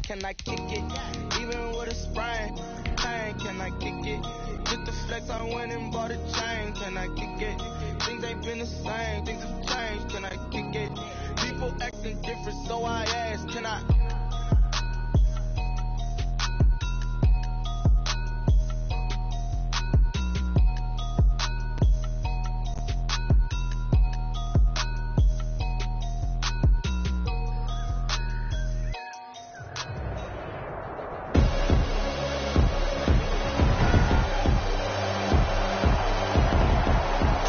can I kick it? Even with a sprain, pain, can I kick it? Just the flex, I went and bought a chain, can I kick it? Things ain't been the same, things have changed, can I kick it? People acting different, so I ask, can I?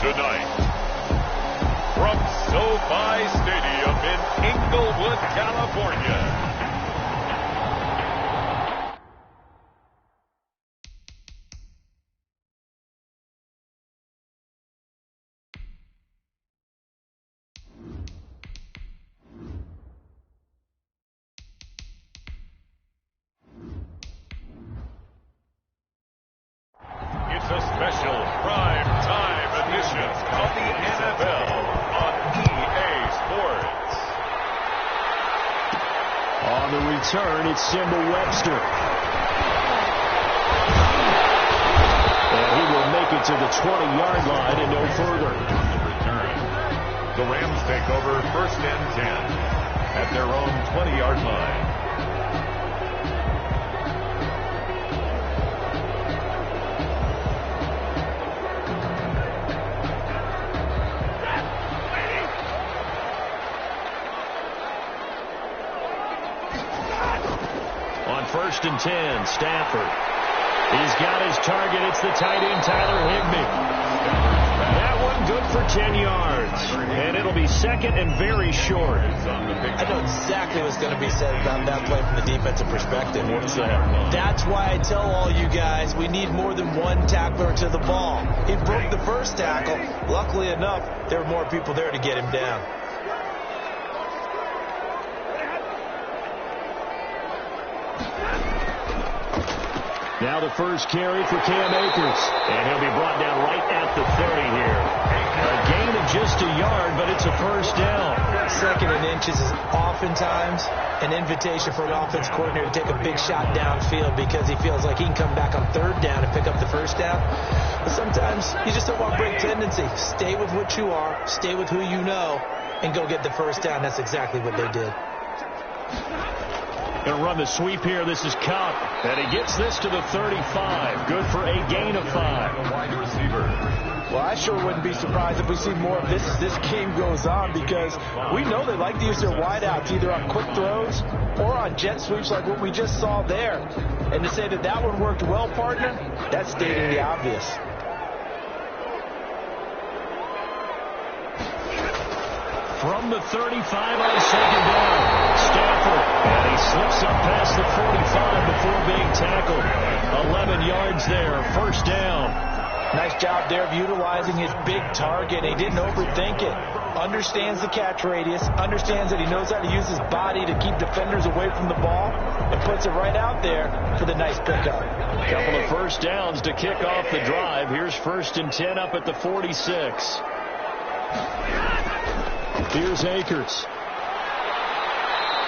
Tonight, from SoFi Stadium in Inglewood, California. It's a special prime time edition of the NFL on EA Sports. On the return, it's Simba Webster. And he will make it to the 20-yard line and no further. Return. The Rams take over 1st and 10 at their own 20-yard line. On 1st and 10, Stafford. He's got his target. It's the tight end, Tyler Higbee. That one good for 10 yards. And it'll be 2nd and very short. I know exactly what's going to be said about that play from the defensive perspective. What's that? That's why I tell all you guys we need more than one tackler to the ball. He broke the first tackle. Luckily enough, there were more people there to get him down. Now the first carry for Cam Akers. And he'll be brought down right at the 30 here. A gain of just a yard, but it's a first down. 2nd and inches is oftentimes an invitation for an offense coordinator to take a big shot downfield because he feels like he can come back on 3rd down and pick up the first down. But sometimes you just don't want break tendency. Stay with what you are, stay with who you know, and go get the first down. That's exactly what they did. Going to run the sweep here. This is Cup. And he gets this to the 35. Good for a gain of 5. Wide receiver. Well, I sure wouldn't be surprised if we see more of this as this game goes on because we know they like to use their wideouts either on quick throws or on jet sweeps like what we just saw there. And to say that that one worked well, partner, that's stating the obvious. From the 35 on 2nd down, Stafford, and he slips up past the 45 before being tackled. 11 yards there, 1st down. Nice job there of utilizing his big target. He didn't overthink it. Understands the catch radius, understands that he knows how to use his body to keep defenders away from the ball, and puts it right out there for the nice pickup. A couple of first downs to kick off the drive. Here's 1st and 10 up at the 46. Here's Akers.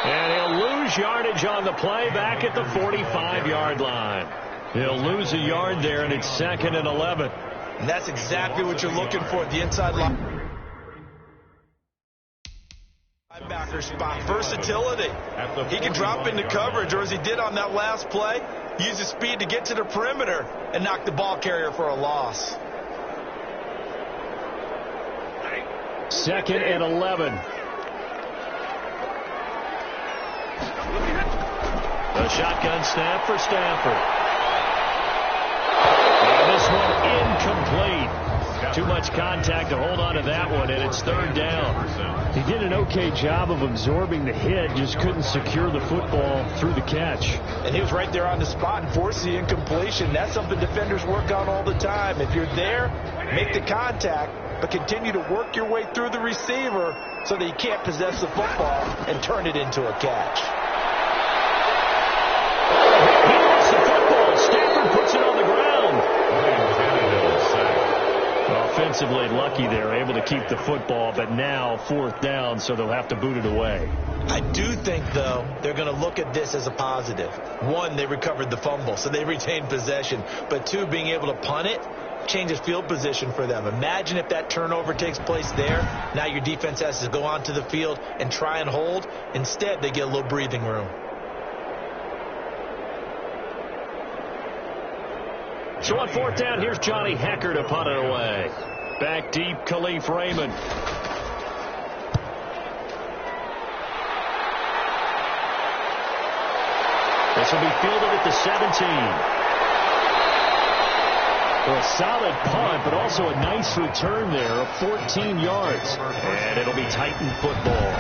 And he'll lose yardage on the play back at the 45-yard line. He'll lose a yard there, and it's 2nd and 11. And that's exactly what you're looking for at the inside linebacker spot. Versatility. He can drop into coverage, or as he did on that last play, use his speed to get to the perimeter and knock the ball carrier for a loss. 2nd and 11. The shotgun snap for Stafford. And this one incomplete. Too much contact to hold on to that one, and it's 3rd down. He did an okay job of absorbing the hit, just couldn't secure the football through the catch. And he was right there on the spot and forced the incompletion. That's something defenders work on all the time. If you're there, make the contact, but continue to work your way through the receiver so that you can't possess the football and turn it into a catch. He lost the football. Stafford puts it on the ground. William Canada sack. Well, defensively lucky there, able to keep the football, but now 4th down, so they'll have to boot it away. I do think, though, they're going to look at this as a positive. One, they recovered the fumble, so they retained possession. But two, being able to punt it changes field position for them. Imagine if that turnover takes place there. Now your defense has to go onto the field and try and hold. Instead, they get a little breathing room. So on 4th down, here's Johnny Hecker to punt it away. Back deep, Khalif Raymond. This will be fielded at the 17. Well, a solid punt, but also a nice return there of 14 yards. And it'll be Titan football.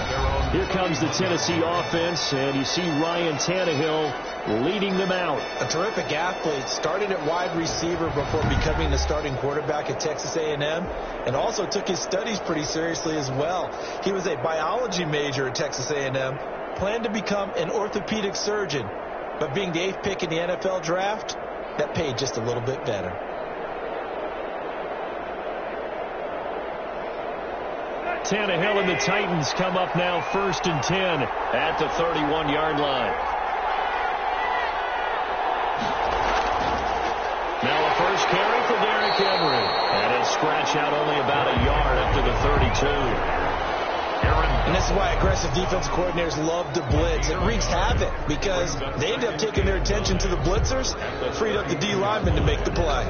Here comes the Tennessee offense, and you see Ryan Tannehill leading them out. A terrific athlete, started at wide receiver before becoming the starting quarterback at Texas A&M, and also took his studies pretty seriously as well. He was a biology major at Texas A&M, planned to become an orthopedic surgeon, but being the 8th pick in the NFL draft, that paid just a little bit better. Tannehill and the Titans come up now 1st and 10 at the 31-yard line. Now a first carry for Derrick Henry. And he'll scratch out only about a yard up to the 32. And this is why aggressive defensive coordinators love to blitz. It wreaks havoc because they end up taking their attention to the blitzers, freed up the D lineman to make the play.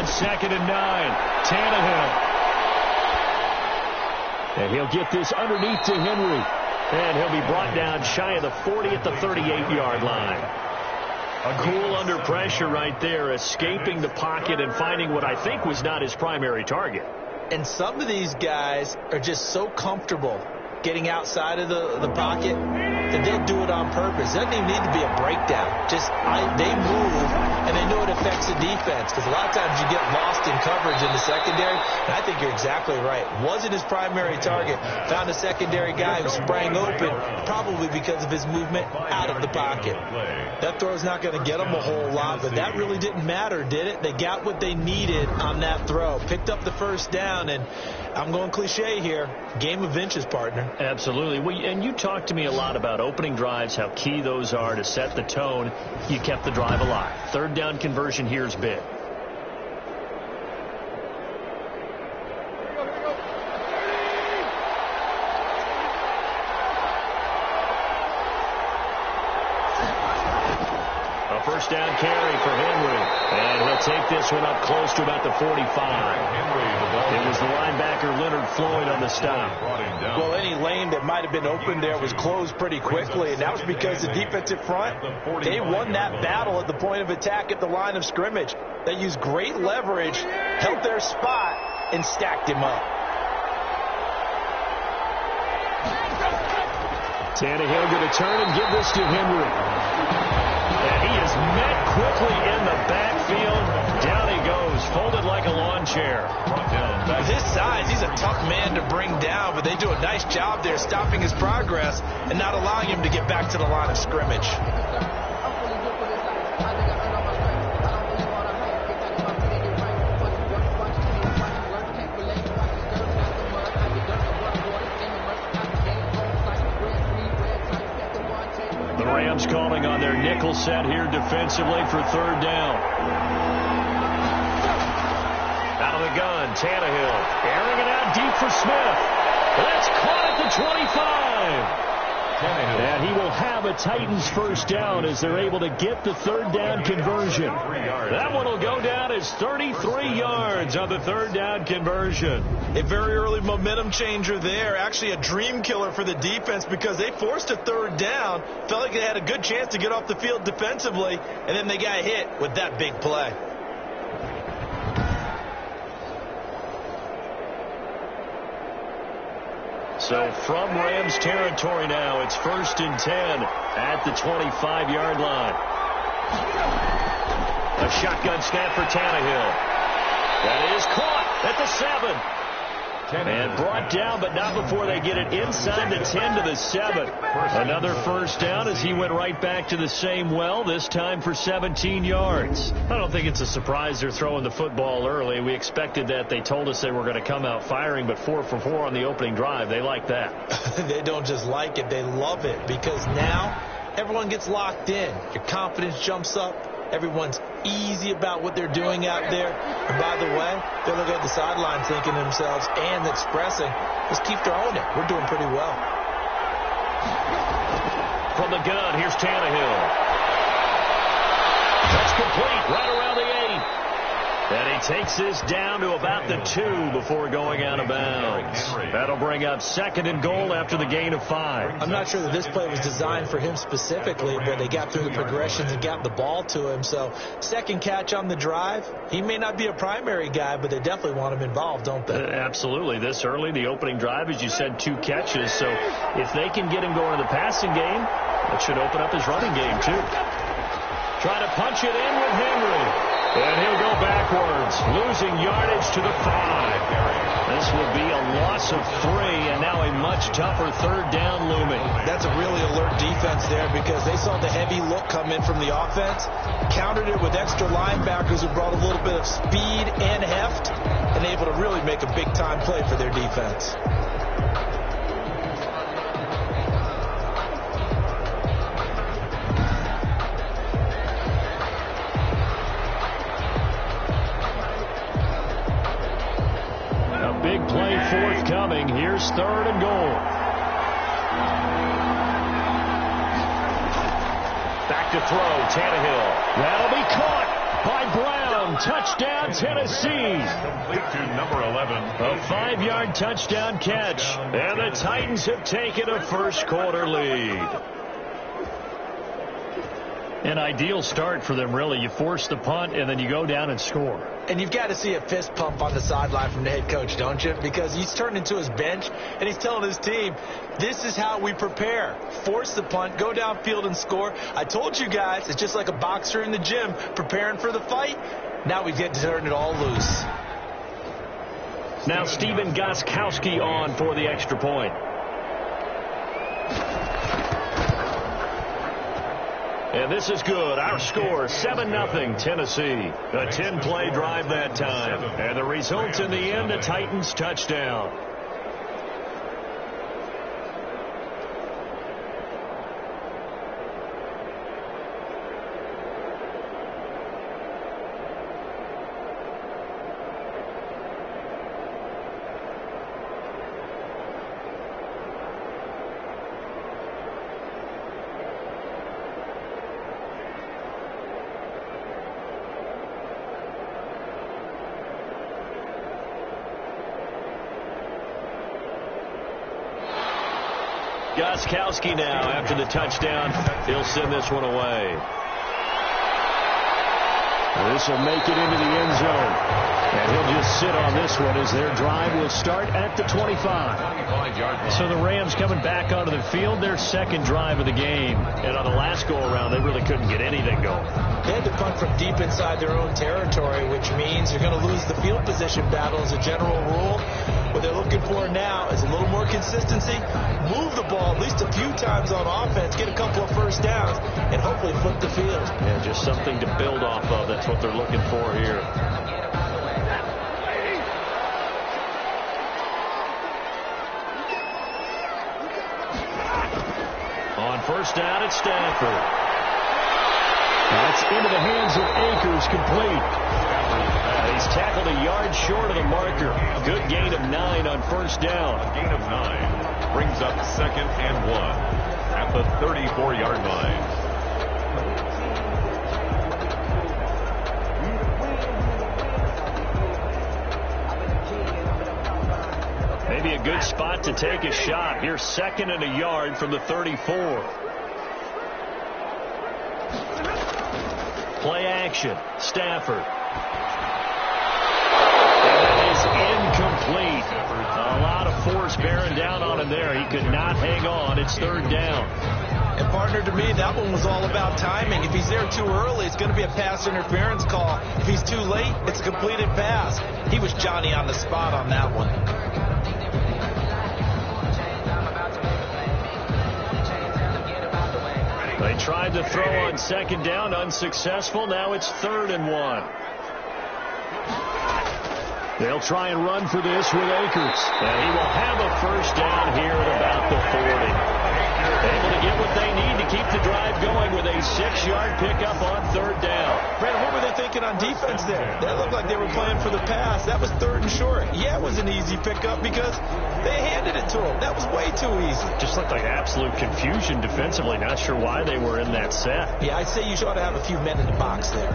Second and 9. Tannehill. And he'll get this underneath to Henry. And he'll be brought down shy of the 40 at the 38-yard line. A cool under pressure right there, escaping the pocket and finding what I think was not his primary target. And some of these guys are just so comfortable getting outside of the pocket that they'll do it on purpose. It doesn't even need to be a breakdown. Just they move, and they know it affects the defense because a lot of times you get lost in coverage in the secondary, and I think you're exactly right. Wasn't his primary target. Found a secondary guy who sprang open, probably because of his movement out of the pocket. That throw's not going to get them a whole lot, but that really didn't matter, did it? They got what they needed on that throw. Picked up the first down, and I'm going cliche here. Game of inches, partner. Absolutely. Well, and you talked to me a lot about opening drives, how key those are to set the tone. You kept the drive alive. 3rd down conversion here is big. A first down carry for Henry. And he'll take this one up close to about the 45. It was the linebacker Leonard Floyd on the stop. Well, any lane that might have been open there was closed pretty quickly, and that was because the defensive front, they won that battle at the point of attack at the line of scrimmage. They used great leverage, held their spot, and stacked him up. Tannehill going to turn and give this to Henry. And he is met quickly in the backfield. Down he goes, folded like a lawn chair. With his size, he's a tough man to bring down, but they do a nice job there stopping his progress and not allowing him to get back to the line of scrimmage. Rams calling on their nickel set here defensively for 3rd down. Out of the gun, Tannehill airing it out deep for Smith. That's caught at the 25. And he will have a Titans first down as they're able to get the 3rd down conversion. That one will go down as 33 yards on the 3rd down conversion. A very early momentum changer there. Actually a dream killer for the defense because they forced a 3rd down. Felt like they had a good chance to get off the field defensively, and then they got hit with that big play. So from Rams territory now, it's 1st and 10 at the 25-yard line. A shotgun snap for Tannehill. That is caught at the 7. And brought down, but not before they get it inside the 10 to the 7. Another first down as he went right back to the same well, this time for 17 yards. I don't think it's a surprise they're throwing the football early. We expected that. They told us they were going to come out firing, but 4 for 4 on the opening drive. They like that. They don't just like it, they love it, because now everyone gets locked in. Your confidence jumps up. Everyone's easy about what they're doing out there. And by the way, they're looking at the sideline thinking to themselves and expressing, let's keep throwing it. We're doing pretty well. From the gun, here's Tannehill. That's complete right around the 8. And he takes this down to about the 2 before going out of bounds. That'll bring up 2nd and goal after the gain of 5. I'm not sure that this play was designed for him specifically, but they got through the progressions and got the ball to him. So second catch on the drive. He may not be a primary guy, but they definitely want him involved, don't they? Absolutely. This early, the opening drive, as you said, 2 catches. So if they can get him going in the passing game, that should open up his running game too. Trying to punch it in with Henry. And he'll go backwards, losing yardage to the 5. This will be a loss of 3, and now a much tougher 3rd down looming. That's a really alert defense there, because they saw the heavy look come in from the offense, countered it with extra linebackers who brought a little bit of speed and heft, and able to really make a big-time play for their defense. Big play forthcoming. Here's 3rd and goal. Back to throw. Tannehill. That'll be caught by Brown. Touchdown, Tennessee. Complete to number 11. A 5-yard touchdown catch. And the Titans have taken a first-quarter lead. An ideal start for them, really. You force the punt, and then you go down and score. And you've got to see a fist pump on the sideline from the head coach, don't you? Because he's turned into his bench, and he's telling his team, this is how we prepare. Force the punt, go downfield and score. I told you guys, it's just like a boxer in the gym preparing for the fight. Now we get to turn it all loose. Now Stephen Gostkowski on for the extra point. And this is good. Our score, 7-0 Tennessee. A 10-play drive that time. And the result in the end, a Titans touchdown. Gostkowski now after the touchdown. He'll send this one away. This will make it into the end zone. And he'll just sit on this one as their drive will start at the 25. So the Rams coming back onto the field, their 2nd drive of the game. And on the last go-around, they really couldn't get anything going. They had to punt from deep inside their own territory, which means you're going to lose the field position battle as a general rule. What they're looking for now is a little more consistency, move the ball at least a few times on offense, get a couple of first downs, and hopefully flip the field. Yeah, just something to build off of. That's what they're looking for here. On first down, it's Stafford. That's into the hands of Akers, complete. He's tackled a yard short of the marker. Good gain of 9 on first down. A gain of 9 brings up 2nd and 1 at the 34-yard line. Maybe a good spot to take a shot. Here's 2nd and a yard from the 34. Play action. Stafford. incomplete. A lot of force bearing down on him there. He could not hang on. It's third down. And partner, to me, that one was all about timing. If he's there too early, it's going to be a pass interference call. If he's too late, it's a completed pass. He was Johnny on the spot on that one. They tried to throw on second down, unsuccessful. Now it's 3rd and 1. They'll try and run for this with Akers. And he will have a first down here at about the 40. Able to get what they need to keep the drive going with a 6-yard pickup on 3rd down. Brandon, what were they thinking on defense there? That looked like they were playing for the pass. That was 3rd and short. Yeah, it was an easy pickup because they handed it to him. That was way too easy. Just looked like absolute confusion defensively. Not sure why they were in that set. Yeah, I'd say you ought to have a few men in the box there.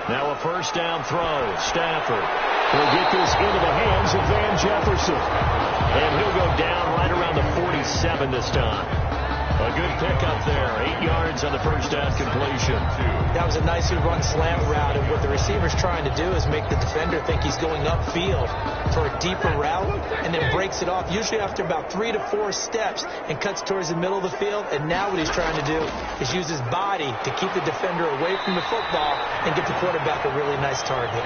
Now a first down throw. Stafford will get this into the hands of Van Jefferson. And he'll go down right around the 47 this time. A good pickup there. 8 yards on the first down completion. That was a nicely run slant route, and what the receiver's trying to do is make the defender think he's going upfield for a deeper route, and then breaks it off, usually after about 3 to 4 steps, and cuts towards the middle of the field. And now what he's trying to do is use his body to keep the defender away from the football and get the quarterback a really nice target.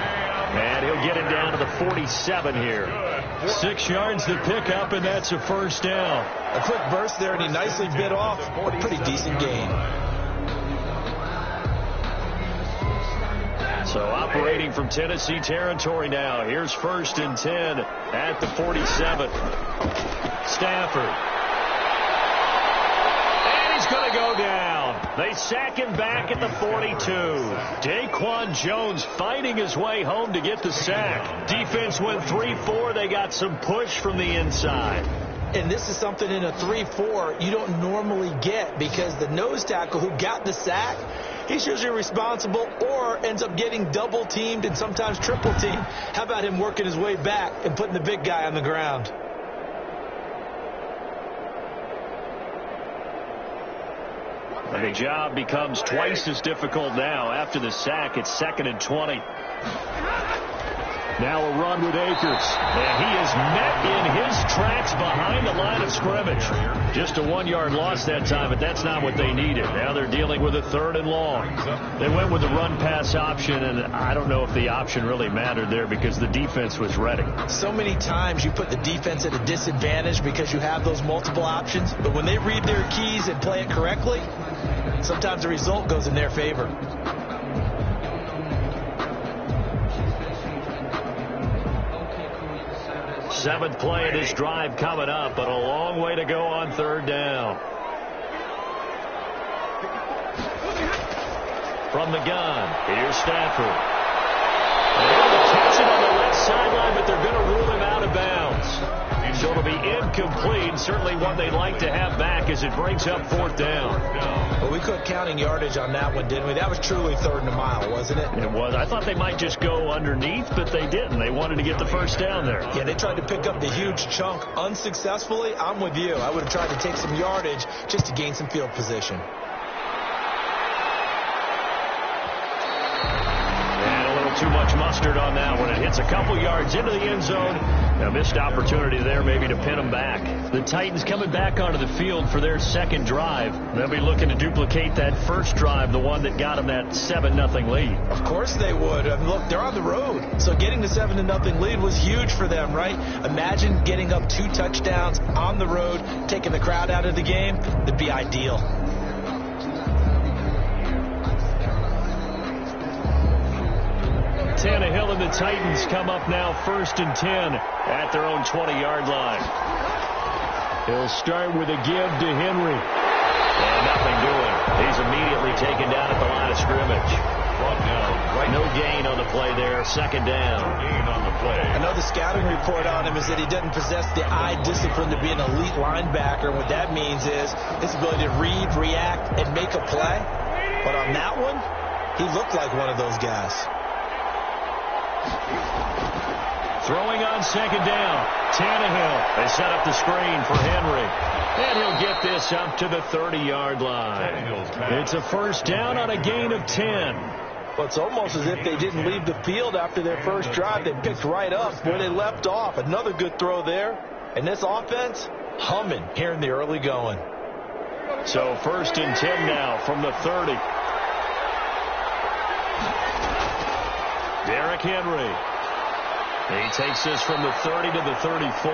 And he'll get him down to the 47 here. 6 yards to pick up, and that's a first down. A quick burst there, and he nicely bit off a pretty decent gain. So operating from Tennessee territory now. Here's 1st and 10 at the 47. Stafford. And he's going to go down. They sack him back at the 42. Daquan Jones fighting his way home to get the sack. Defense went 3-4. They got some push from the inside. And this is something in a 3-4 you don't normally get, because the nose tackle who got the sack, he's usually responsible or ends up getting double teamed and sometimes triple teamed. How about him working his way back and putting the big guy on the ground? And the job becomes twice as difficult now. After the sack, it's 2nd and 20. Now a run with Akers. And he is met in his tracks behind the line of scrimmage. Just a 1-yard loss that time, but that's not what they needed. Now they're dealing with a 3rd and long. They went with the run-pass option, and I don't know if the option really mattered there because the defense was ready. So many times you put the defense at a disadvantage because you have those multiple options, but when they read their keys and play it correctly, sometimes the result goes in their favor. Seventh play of this drive coming up, but a long way to go on 3rd down. From the gun, here's Stafford. They're going to catch it on the left sideline, but they're going to rule him out of bounds. So it'll be incomplete. Certainly one they'd like to have back as it brings up 4th down. Well, we quit counting yardage on that one, didn't we? That was truly 3rd and a mile, wasn't it? It was. I thought they might just go underneath, but they didn't. They wanted to get the first down there. Yeah, they tried to pick up the huge chunk unsuccessfully. I'm with you. I would have tried to take some yardage just to gain some field position. Too much mustard on that one. It hits a couple yards into the end zone. A missed opportunity there maybe to pin them back. The Titans coming back onto the field for their 2nd drive. They'll be looking to duplicate that first drive, the one that got them that 7-0 lead. Of course they would. I mean, look, they're on the road. So getting the 7-0 lead was huge for them, right? Imagine getting up 2 touchdowns on the road, taking the crowd out of the game. That'd be ideal. Tannehill and the Titans come up now 1st and 10 at their own 20-yard line. He'll start with a give to Henry. And nothing doing. He's immediately taken down at the line of scrimmage. No gain on the play there. 2nd down. Gain on the play. I know the scouting report on him is that he doesn't possess the eye discipline to be an elite linebacker. And what that means is his ability to read, react, and make a play. But on that one, he looked like one of those guys. Throwing on second down. Tannehill. They set up the screen for Henry. And he'll get this up to the 30-yard line. It's a first down on a gain of 10. Well, it's almost as if they didn't leave the field after their first drive. They picked right up where they left off. Another good throw there. And this offense, humming here in the early going. So first and 10 now from the 30. Derrick Henry. He takes this from the 30 to the 34.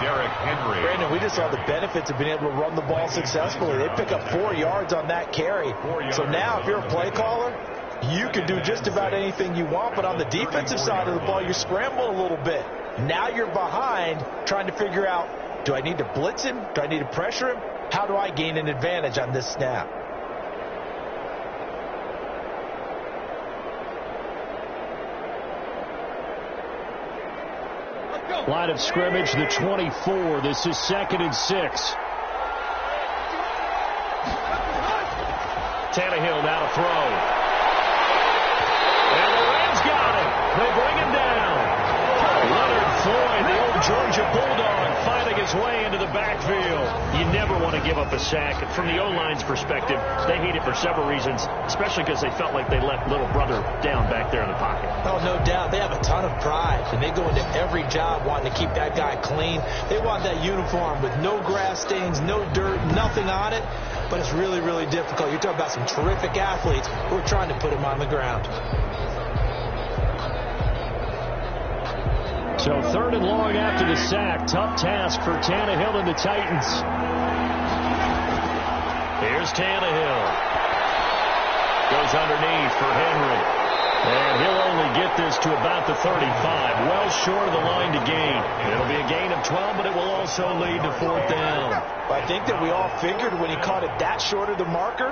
Derrick Henry. Brandon, we just saw the benefits of being able to run the ball successfully. They pick up 4 yards on that carry. So now if you're a play caller, you can do just about anything you want. But on the defensive side of the ball, you scramble a little bit. Now you're behind trying to figure out, do I need to blitz him? Do I need to pressure him? How do I gain an advantage on this snap? Line of scrimmage, the 24. This is 2nd and 6. Tannehill now to throw. And the Rams got him. They bring him down. Leonard Floyd, the old Georgia Bulldog, fighting his way into the backfield. You never want to give up a sack. From the O-line's perspective, they hate it for several reasons, especially because they felt like they let little brother down back there in the pocket. Oh, no doubt. They have a ton of pride, and they go into every job wanting to keep that guy clean. They want that uniform with no grass stains, no dirt, nothing on it. But it's really, really difficult. You're talking about some terrific athletes who are trying to put him on the ground. So 3rd and long after the sack. Tough task for Tannehill and the Titans. Here's Tannehill. Goes underneath for Henry. And he'll only get this to about the 35. Well short of the line to gain. It'll be a gain of 12, but it will also lead to 4th down. I think that we all figured when he caught it that short of the marker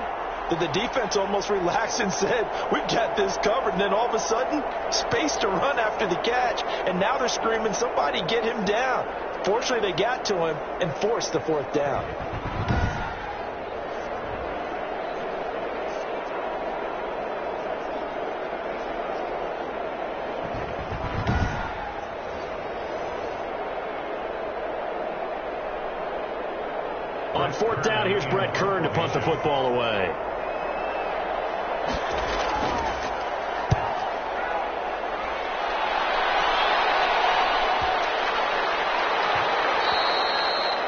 that the defense almost relaxed and said, we've got this covered. And then all of a sudden, space to run after the catch. And now they're screaming, somebody get him down. Fortunately, they got to him and forced the 4th down. On 4th down, here's Brett Kern to punt the football away.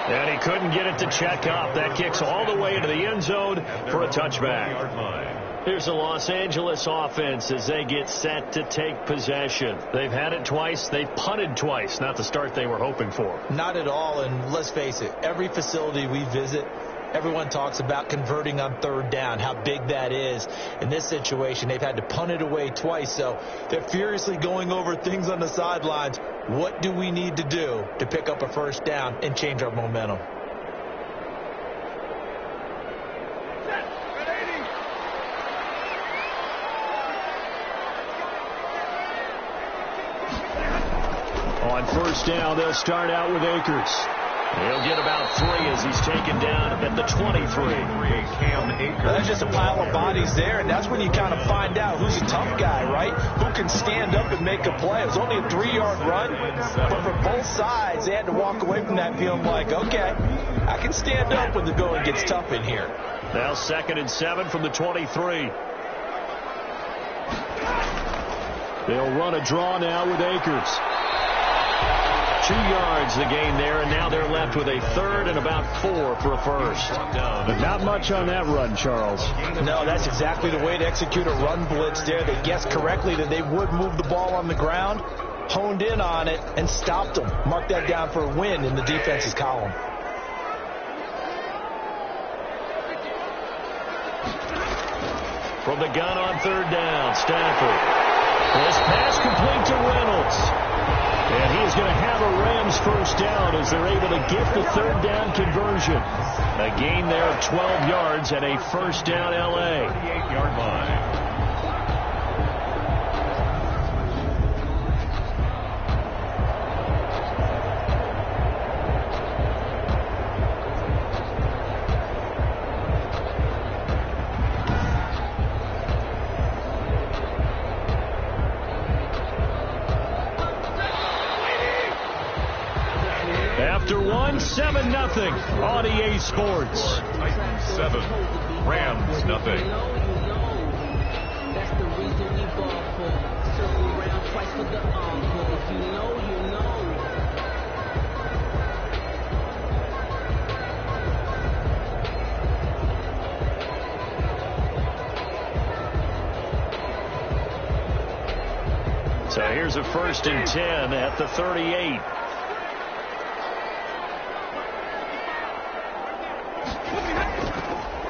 And he couldn't get it to check up. That kicks all the way into the end zone for a touchback. Here's the Los Angeles offense as they get set to take possession. They've had it twice. They've punted twice. Not the start they were hoping for. Not at all. And let's face it, every facility we visit, everyone talks about converting on 3rd down, how big that is. In this situation, they've had to punt it away twice, so they're furiously going over things on the sidelines. What do we need to do to pick up a 1st down and change our momentum? On 1st down, they'll start out with Akers. He'll get about 3 as he's taken down at the 23. There's just a pile of bodies there, and that's when you kind of find out who's a tough guy, right? Who can stand up and make a play. It was only a 3-yard run, but for both sides, they had to walk away from that feeling like, okay, I can stand up when the going gets tough in here. Now 2nd and 7 from the 23. They'll run a draw now with Akers. 2 yards the gain there, and now they're left with a 3rd and about 4 for a first. But not much on that run, Charles. No, that's exactly the way to execute a run blitz there. They guessed correctly that they would move the ball on the ground, honed in on it, and stopped them. Mark that down for a win in the defense's column. From the gun on 3rd down, Stafford. This pass complete to Reynolds. And he is going to have a Rams 1st down as they're able to get the 3rd down conversion. A gain there of 12 yards and a 1st down L.A. 38-yard line. after one, 7-0 on EA Sports. Titans 7, Rams nothing. That's the reason we ball for. Circle around twice for the encore. If you know, you know. So here's a 1st and 10 at the 38.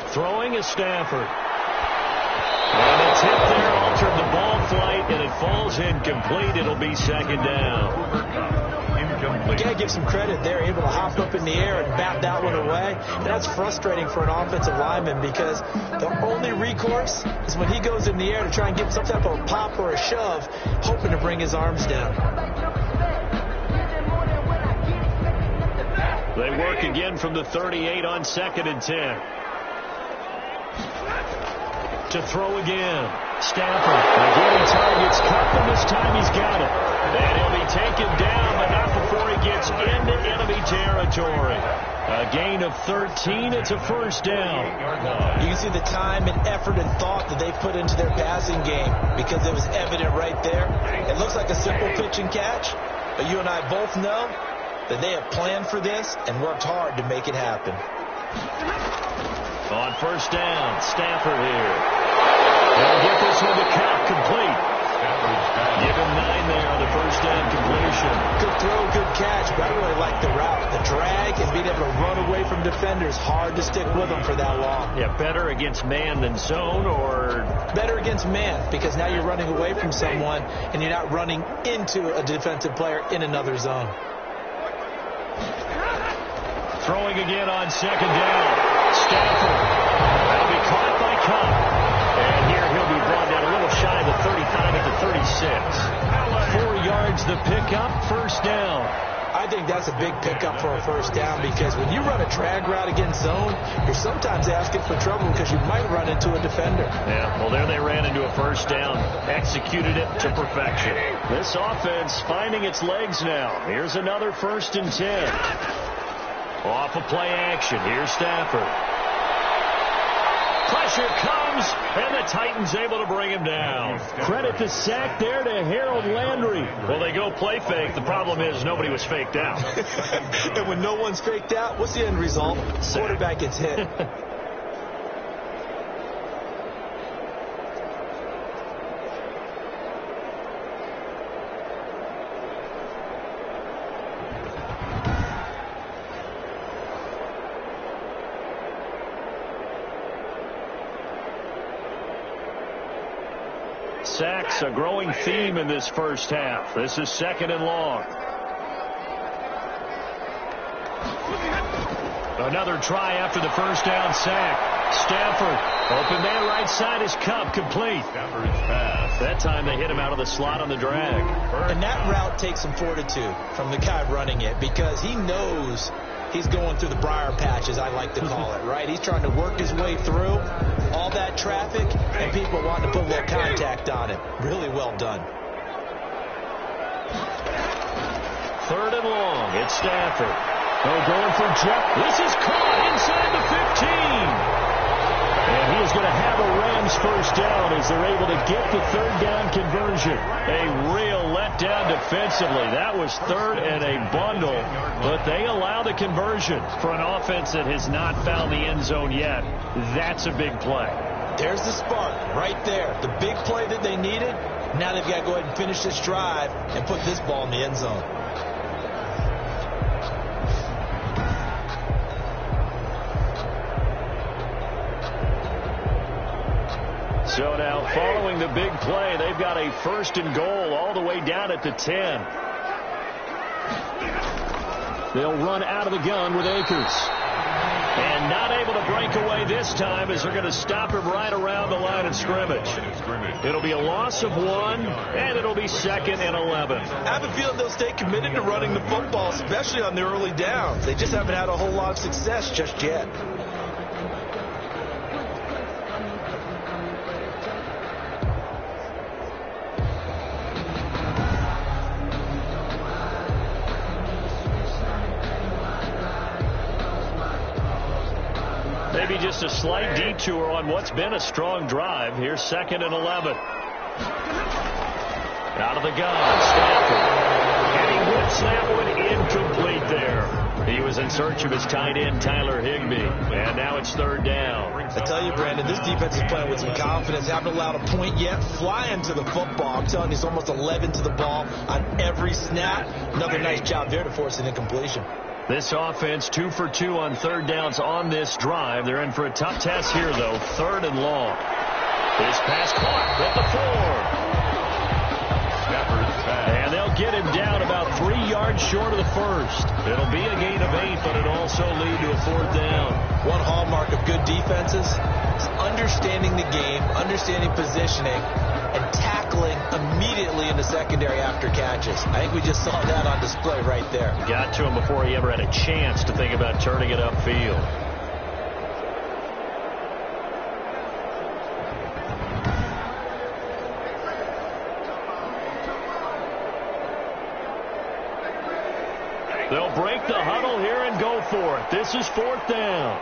Throwing is Stafford. And it's hit there, altered the ball flight, and it falls incomplete. It'll be 2nd down. Incomplete. You got to give some credit. They're able to hop up in the air and bat that one away. And that's frustrating for an offensive lineman because the only recourse is when he goes in the air to try and get some type of a pop or a shove, hoping to bring his arms down. They work again from the 38 on 2nd and 10. To throw again. Stafford again he targets Cup, and this time he's got it. And he'll be taken down, but not before he gets into enemy territory. A gain of 13. It's a 1st down. You can see the time and effort and thought that they put into their passing game because it was evident right there. It looks like a simple pitch and catch, but you and I both know that they have planned for this and worked hard to make it happen. On 1st down, Stafford here. They'll get this one to Cup, complete. Give him 9 there on the 1st down completion. Good throw, good catch, but I really like the route. The drag and being able to run away from defenders, hard to stick with them for that long. Yeah, better against man than zone, or? Better against man, because now you're running away from someone and you're not running into a defensive player in another zone. Throwing again on 2nd down. Stafford. That'll be caught by Cup. And here he'll be brought down a little shy of the 35 at the 36. 4 yards the pickup, 1st down. I think that's a big pickup for a 1st down because when you run a drag route against zone, you're sometimes asking for trouble because you might run into a defender. Yeah, well, there they ran into a 1st down. Executed it to perfection. This offense finding its legs now. Here's another 1st and 10. Off of play action. Here's Stafford. Pressure comes, and the Titans able to bring him down. Credit the sack there to Harold Landry. Well, they go play fake. The problem is nobody was faked out. And when no one's faked out, what's the end result? Quarterback gets hit. Sacks, a growing theme in this 1st half. This is 2nd and long. Another try after the 1st down sack. Stafford, open man right side is Cup, complete. Stafford's pass. That time they hit him out of the slot on the drag. And that route takes some fortitude from the guy running it because he knows he's going through the briar patch, as I like to call it, right? He's trying to work his way through all that traffic and people wanting to put a little contact on it. Really well done. 3rd and long. It's Stafford. They're going for Jeff. This is caught inside the 15. And he is going to have a Rams 1st down as they're able to get the 3rd down conversion. A real letdown defensively. That was 3rd and a bundle, but they allow the conversion. For an offense that has not found the end zone yet, that's a big play. There's the spark right there. The big play that they needed. Now they've got to go ahead and finish this drive and put this ball in the end zone. So now following the big play, they've got a 1st and goal all the way down at the 10. They'll run out of the gun with Akers. And not able to break away this time as they're going to stop him right around the line of scrimmage. It'll be a loss of 1, and it'll be 2nd and 11. I have a feeling they'll stay committed to running the football, especially on their early downs. They just haven't had a whole lot of success just yet. just a slight detour on what's been a strong drive. Here's 2nd and 11. Out of the gun, Stafford. And he whips that one incomplete there. He was in search of his tight end, Tyler Higbee. And now it's 3rd down. I tell you, Brandon, this defense is playing with some confidence. Haven't allowed a point yet. Flying to the football. I'm telling you, it's almost 11 to the ball on every snap. Another nice job there to force an incompletion. This offense 2 for 2 on 3rd downs on this drive. They're in for a tough test here, though. 3rd and long. His pass caught at the 4. And they'll get him down about 3 yards short of the first. It'll be a gain of 8, but it'll also lead to a 4th down. One hallmark of good defenses is understanding the game, understanding positioning, and tackling immediately in the secondary after catches. I think we just saw that on display right there. Got to him before he ever had a chance to think about turning it upfield. They'll break the huddle here and go for it. This is 4th down.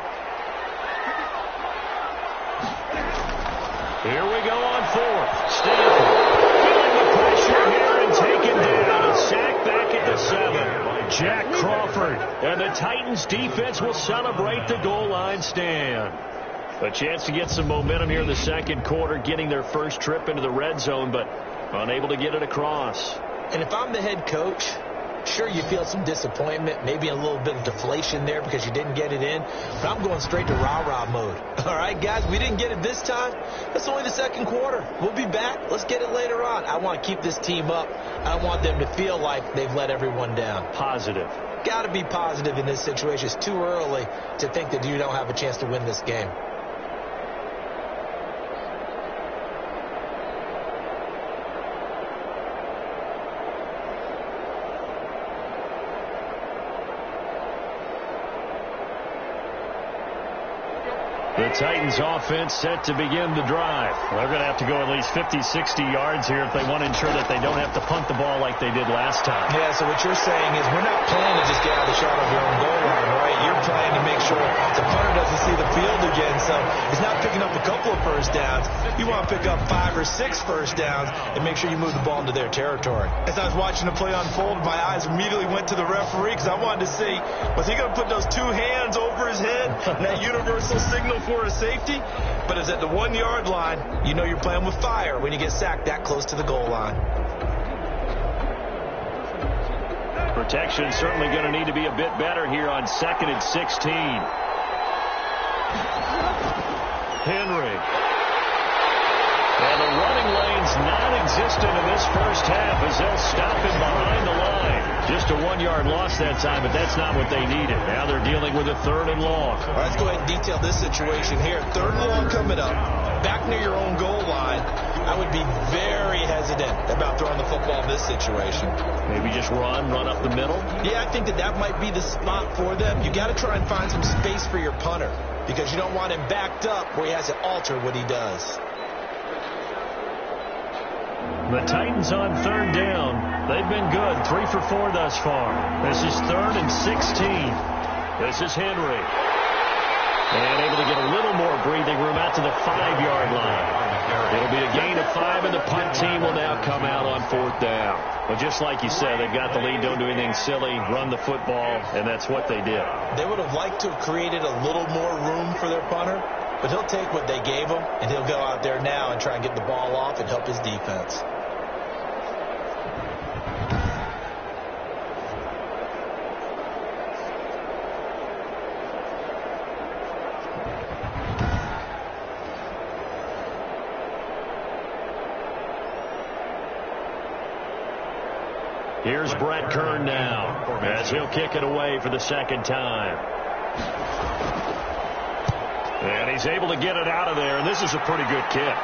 Here we go on 4th. Stafford feeling the pressure here and taken down. A sack back at the 7. Jack Crawford. And the Titans defense will celebrate the goal line stand. A chance to get some momentum here in the 2nd quarter, getting their first trip into the red zone, but unable to get it across. And if I'm the head coach, sure, you feel some disappointment, maybe a little bit of deflation there because you didn't get it in. But I'm going straight to rah-rah mode. All right, guys, we didn't get it this time. That's only the 2nd quarter. We'll be back. Let's get it later on. I want to keep this team up. I don't want them to feel like they've let everyone down. Positive. Got to be positive in this situation. It's too early to think that you don't have a chance to win this game. The Titans offense set to begin the drive. They're going to have to go at least 50, 60 yards here if they want to ensure that they don't have to punt the ball like they did last time. Yeah, so what you're saying is we're not playing to just get out of the shot of your own goal line, right? You're playing to make sure the punter doesn't see the field again. So he's not picking up a couple of first downs. You want to pick up 5 or 6 first downs and make sure you move the ball into their territory. As I was watching the play unfold, my eyes immediately went to the referee because I wanted to see, was he going to put those 2 hands over his head and that universal signal for a safety? But it's at the 1 yard line. You know you're playing with fire when you get sacked that close to the goal line. Protection certainly going to need to be a bit better here on 2nd and 16. Henry. And the running lane's non-existent in this first half as they'll stop him behind the line. Just a 1 yard loss that time, but that's not what they needed. Now they're dealing with a 3rd and long. All right, let's go ahead and detail this situation here. 3rd and long coming up. Back near your own goal line. I would be very hesitant about throwing the football in this situation. Maybe just run up the middle? Yeah, I think that might be the spot for them. You got to try and find some space for your punter because you don't want him backed up where he has to alter what he does. The Titans on 3rd down. They've been good. 3 for 4 thus far. This is 3rd and 16. This is Henry. And able to get a little more breathing room out to the 5 yard line. It'll be a gain of 5, and the punt team will now come out on 4th down. Well, just like you said, they've got the lead. Don't do anything silly. Run the football, and that's what they did. They would have liked to have created a little more room for their punter, but he'll take what they gave him, and he'll go out there now and try and get the ball off and help his defense. Here's Brett Kern now as he'll kick it away for the 2nd time. And he's able to get it out of there, and this is a pretty good kick.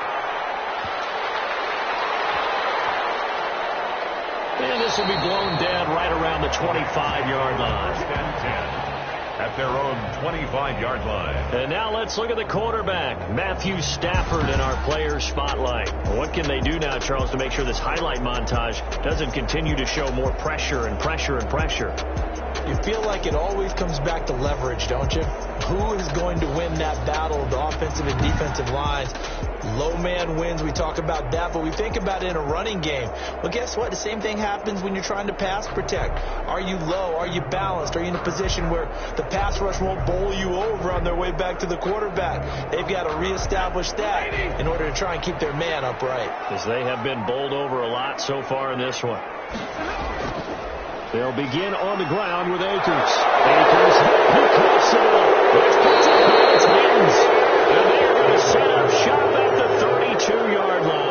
And this will be blown down right around the 25 yard line. at their own 25-yard line. And now let's look at the quarterback, Matthew Stafford, in our player spotlight. What can they do now, Charles, to make sure this highlight montage doesn't continue to show more pressure and pressure and pressure? You feel like it always comes back to leverage, don't you? Who is going to win that battle of the offensive and defensive lines? Low man wins. We talk about that, but we think about it in a running game. Well, guess what? The same thing happens when you're trying to pass protect. Are you low? Are you balanced? Are you in a position where the pass rush won't bowl you over on their way back to the quarterback? They've got to reestablish that in order to try and keep their man upright. As they have been bowled over a lot so far in this one. They'll begin on the ground with Akers. Akers, he cuts it up. Let's put it hands. And they're going to set up shop at the 32-yard line.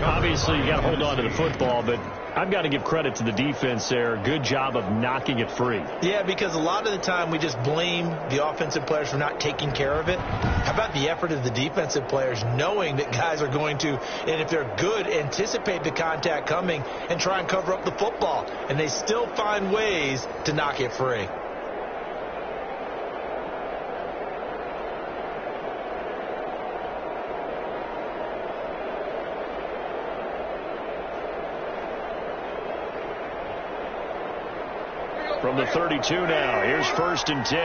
Obviously, you got to hold on to the football, but I've got to give credit to the defense there. Good job of knocking it free. Yeah, because a lot of the time we just blame the offensive players for not taking care of it. How about the effort of the defensive players knowing that guys are going to, and if they're good, anticipate the contact coming and try and cover up the football. And they still find ways to knock it free. From the 32 now, here's 1st and 10.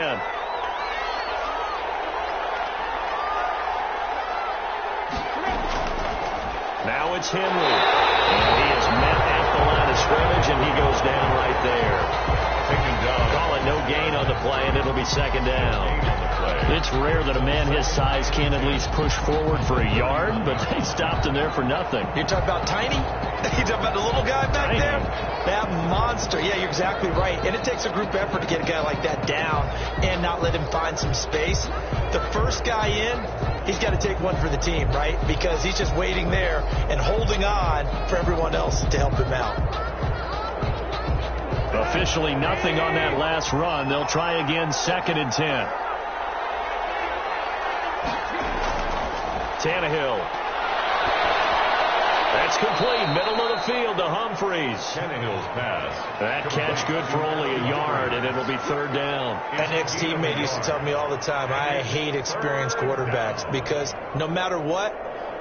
Now it's Henry. And he is met at the line of scrimmage, and he goes down right there. Call it no gain on the play, and it'll be 2nd down. It's rare that a man his size can at least push forward for a yard, but they stopped him there for nothing. You're talking about Tiny? You're talking about the little guy back there? That monster. Yeah, you're exactly right. And it takes a group effort to get a guy like that down and not let him find some space. The first guy in, he's got to take one for the team, right? Because he's just waiting there and holding on for everyone else to help him out. Officially nothing on that last run. They'll try again, 2nd and 10. Tannehill. That's complete. Middle of the field to Humphreys. Tannehill's pass. That catch good for only a yard, and it'll be 3rd down. An ex-teammate used to tell me all the time, I hate experienced quarterbacks because no matter what,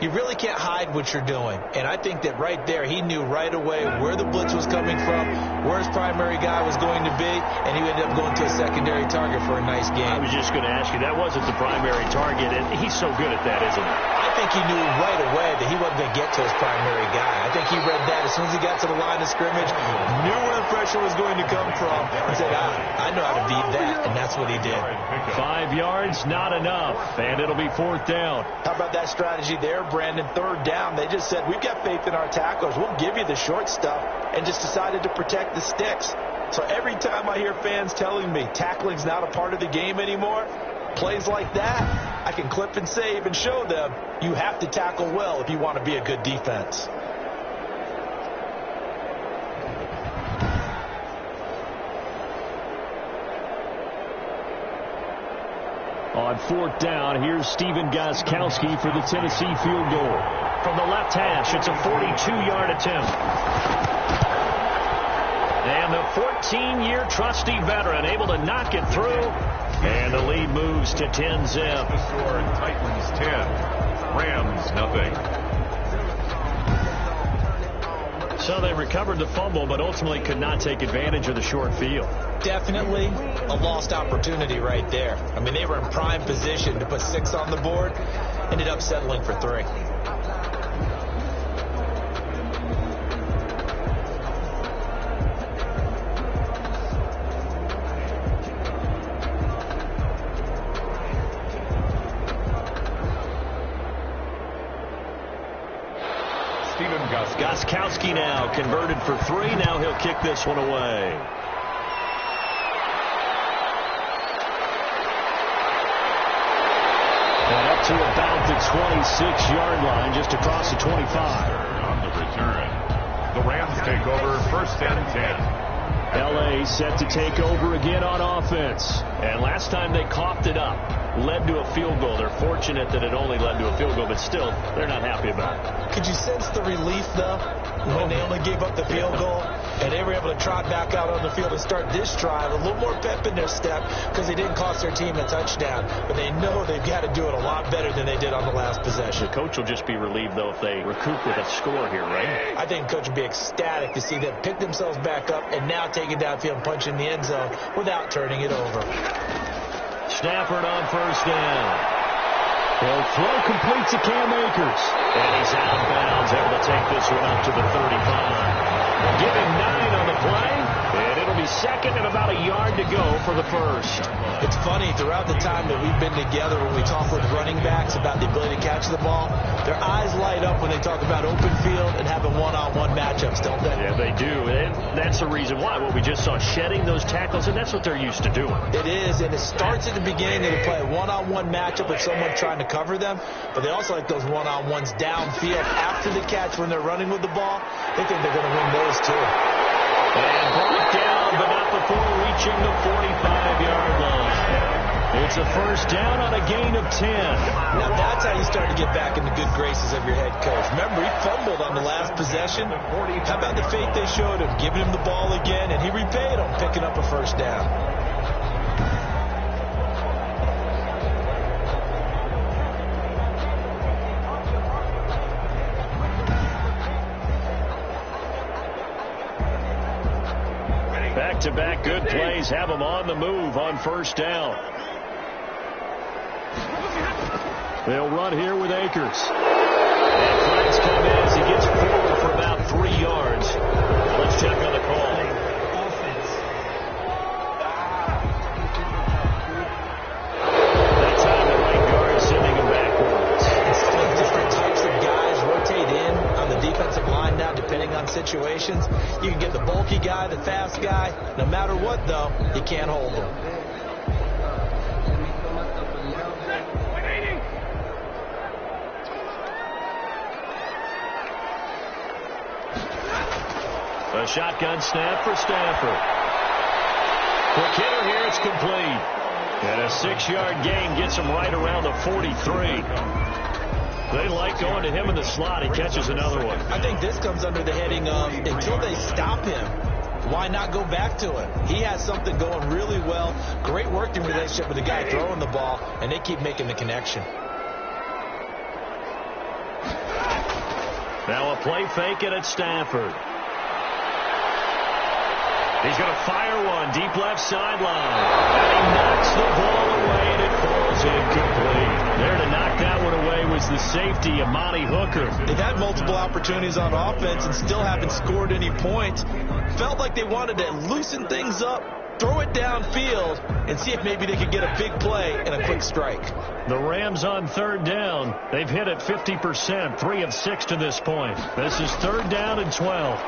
you really can't hide what you're doing. And I think that right there, he knew right away where the blitz was coming from, where his primary guy was going to be, and he ended up going to a secondary target for a nice game. I was just going to ask you, that wasn't the primary target, and he's so good at that, isn't he? I think he knew right away that he wasn't going to get to his primary guy. I think he read that as soon as he got to the line of scrimmage, knew where the pressure was going to come from, and said, I know how to beat that, and that's what he did. 5 yards, not enough, and it'll be 4th down. How about that strategy there, Brandon? 3rd down, they just said, we've got faith in our tacklers. We'll give you the short stuff, and just decided to protect the sticks. So every time I hear fans telling me tackling's not a part of the game anymore, plays like that, I can clip and save and show them you have to tackle well if you want to be a good defense. On 4th down, here's Stephen Gostkowski for the Tennessee field goal. From the left hash, it's a 42-yard attempt. And the 14-year trusty veteran able to knock it through. And the lead moves to 10-zip. The score, Titans 10, Rams nothing. So they recovered the fumble, but ultimately could not take advantage of the short field. Definitely a lost opportunity right there. I mean, they were in prime position to put 6 on the board, ended up settling for 3. Gostkowski now converted for 3. Now he'll kick this one away. And up to about the 26-yard line, just across the 25. On the return, the Rams take over 1st and 10. L.A. set to take over again on offense. And last time they coughed it up. led to a field goal. They're fortunate that it only led to a field goal, but still, they're not happy about it. Could you sense the relief, though, when they only gave up the field goal and they were able to trot back out on the field and start this drive, a little more pep in their step because they didn't cost their team a touchdown, but they know they've got to do it a lot better than they did on the last possession. The coach will just be relieved, though, if they recoup with a score here, right? I think the coach would be ecstatic to see them pick themselves back up and now take it downfield and punch in the end zone without turning it over. Stafford on first down. He'll throw complete to Cam Akers. And he's out of bounds, able to take this one up to the 35. Give him 9 on the play, and it'll be second and about a yard to go for the first. It's funny, throughout the time that we've been together, when we talk with running backs about the ability to catch the ball, their eyes light up when they talk about open field and having one-on-one matchups, don't they? Yeah, they do, and that's the reason why. What we just saw, shedding those tackles, and that's what they're used to doing. It is, and it starts at the beginning. They play a one-on-one matchup with someone trying to cover them, but they also like those one-on-ones downfield after the catch when they're running with the ball. They think they're going to win those too. And brought down, but not before reaching the 45-yard line. It's a first down on a gain of 10. Now that's how you start to get back in the good graces of your head coach. Remember, he fumbled on the last possession. How about the faith they showed him, giving him the ball again, and he repaid him, picking up a first down. Back-to-back good plays have them on the move on first down. They'll run here with Akers. And flags come in as he gets forward for about 3 yards. Let's check on the call. That time the right guard sending him backwards. Different types of guys rotate in on the defensive line now depending on situations. You can get the bulky guy, the fast guy. No matter what, though, you can't hold him. A shotgun snap for Stafford. Quick hitter here, it's complete. And a 6-yard gain gets him right around the 43. They like going to him in the slot. He catches another one. I think this comes under the heading of until they stop him, why not go back to it? He has something going really well. Great working relationship with the guy throwing the ball, and they keep making the connection. Now a play fake it at Stafford. He's going to fire one deep left sideline. And he knocks the ball away, and it falls incomplete. There to knock that one away was the safety, Amani Hooker. They've had multiple opportunities on offense and still haven't scored any points. Felt like they wanted to loosen things up, throw it downfield, and see if maybe they could get a big play and a quick strike. The Rams on third down. They've hit it 50%, 3 of 6 to this point. This is third down and 12.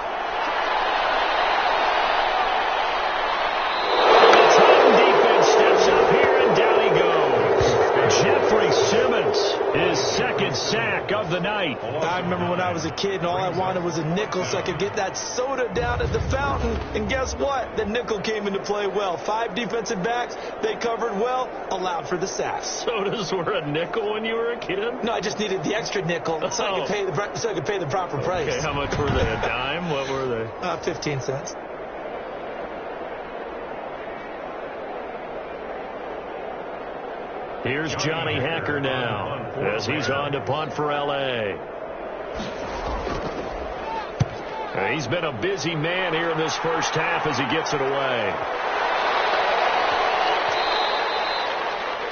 His second sack of the night. I remember when I was a kid and all I wanted was a nickel so I could get that soda down at the fountain. And guess what? The nickel came into play well. 5 defensive backs. They covered well. Allowed for the sack. Sodas were a nickel when you were a kid? No, I just needed the extra nickel so I could pay the proper price. Okay, how much were they? A dime? What were they? 15 cents. Here's Johnny Hacker now as he's on to punt for L.A. He's been a busy man here in this first half as he gets it away.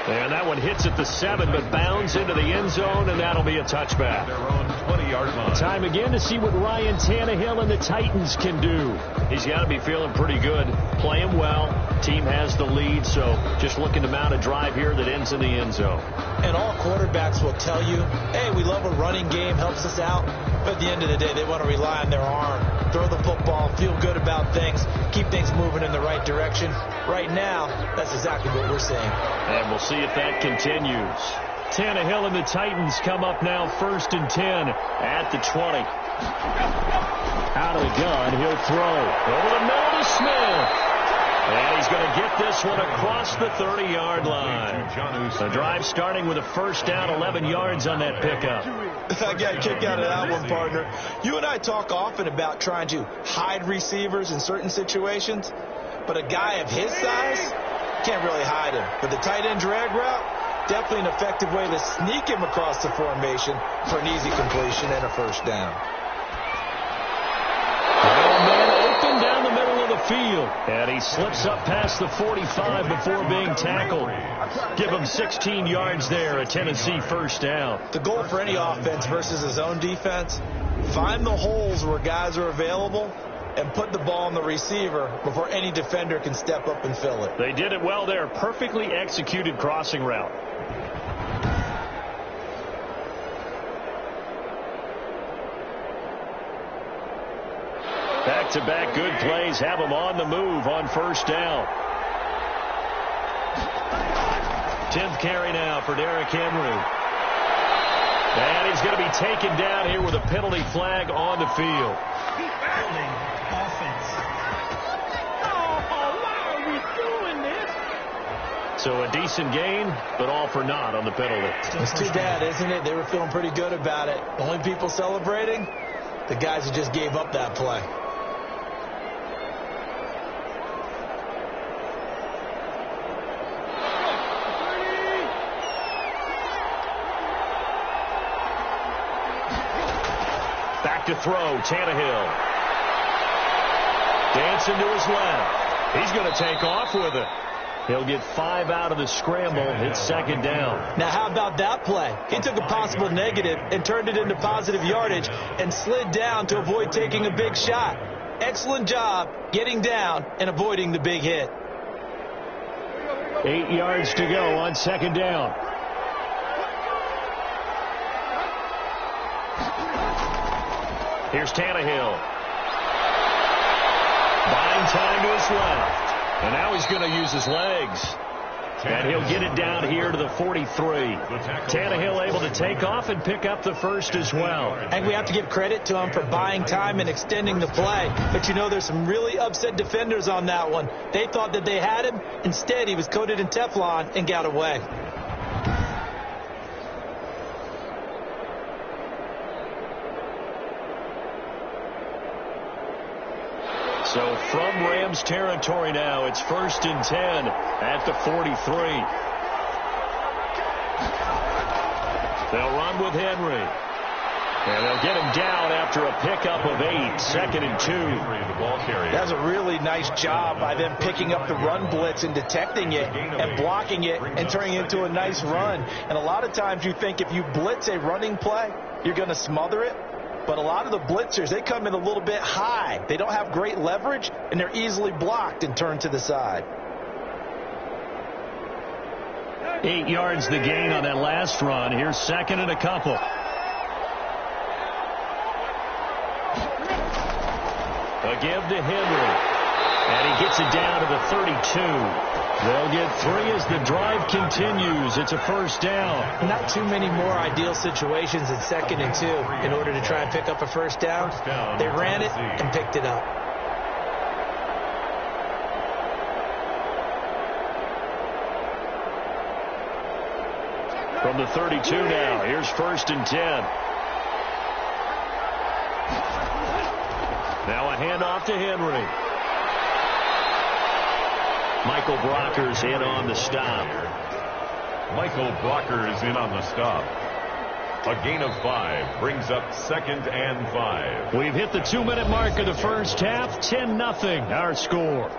And that one hits at the 7, but bounds into the end zone, and that'll be a touchback. Their own 20-yard line. Time again to see what Ryan Tannehill and the Titans can do. He's got to be feeling pretty good, playing well. Team has the lead, so just looking to mount a drive here that ends in the end zone. And all quarterbacks will tell you, hey, we love a running game, helps us out. But at the end of the day, they want to rely on their arm, throw the football, feel good about things, keep things moving in the right direction. Right now, that's exactly what we're seeing. And we'll see if that continues. Tannehill and the Titans come up now 1st and 10 at the 20. Out of the gun, he'll throw. Over the middle to Smith. And he's going to get this one across the 30-yard line. The drive starting with a first down, 11 yards on that pickup. I got a kick out of that one, partner. You and I talk often about trying to hide receivers in certain situations, but a guy of his size can't really hide him. But the tight end drag route, definitely an effective way to sneak him across the formation for an easy completion and a first down. Open down the middle of the field. And he slips up past the 45 before being tackled. Give him 16 yards there, a Tennessee first down. The goal for any offense versus his own defense, find the holes where guys are available and put the ball on the receiver before any defender can step up and fill it. They did it well there. Perfectly executed crossing route. Back-to-back good plays have him on the move on first down. 10th carry now for Derrick Henry. And he's going to be taken down here with a penalty flag on the field. Offense. Oh, why are we doing this? So a decent gain, but all for naught on the penalty. It's too bad, isn't it? They were feeling pretty good about it. The only people celebrating, the guys who just gave up that play. Back to throw, Tannehill. Dancing to his left. He's going to take off with it. He'll get 5 out of the scramble. It's second down. Now, how about that play? He took a possible negative and turned it into positive yardage and slid down to avoid taking a big shot. Excellent job getting down and avoiding the big hit. 8 yards to go on second down. Here's Tannehill. Buying time to his left. And now he's going to use his legs. And he'll get it down here to the 43. Tannehill able to take off and pick up the first as well. And we have to give credit to him for buying time and extending the play. But, you know, there's some really upset defenders on that one. They thought that they had him. Instead, he was coated in Teflon and got away. So from Rams territory now, it's 1st and 10 at the 43. They'll run with Henry. And they'll get him down after a pickup of 8, 2nd and 2. That's a really nice job by them picking up the run blitz and detecting it and blocking it and turning it into a nice run. And a lot of times you think if you blitz a running play, you're going to smother it. But a lot of the blitzers, they come in a little bit high. They don't have great leverage, and they're easily blocked and turned to the side. 8 yards the gain on that last run. Here's 2nd and a couple. A give to Henry. And he gets it down to the 32. They'll get 3 as the drive continues. It's a first down. Not too many more ideal situations in 2nd and 2 in order to try and pick up a first down. They ran it and picked it up. From the 32 now, here's 1st and 10. Now a handoff to Henry. Michael Brockers in on the stop. Michael Brockers in on the stop. A gain of 5 brings up 2nd and 5. We've hit the 2-minute mark of the first half. 10-0 our score.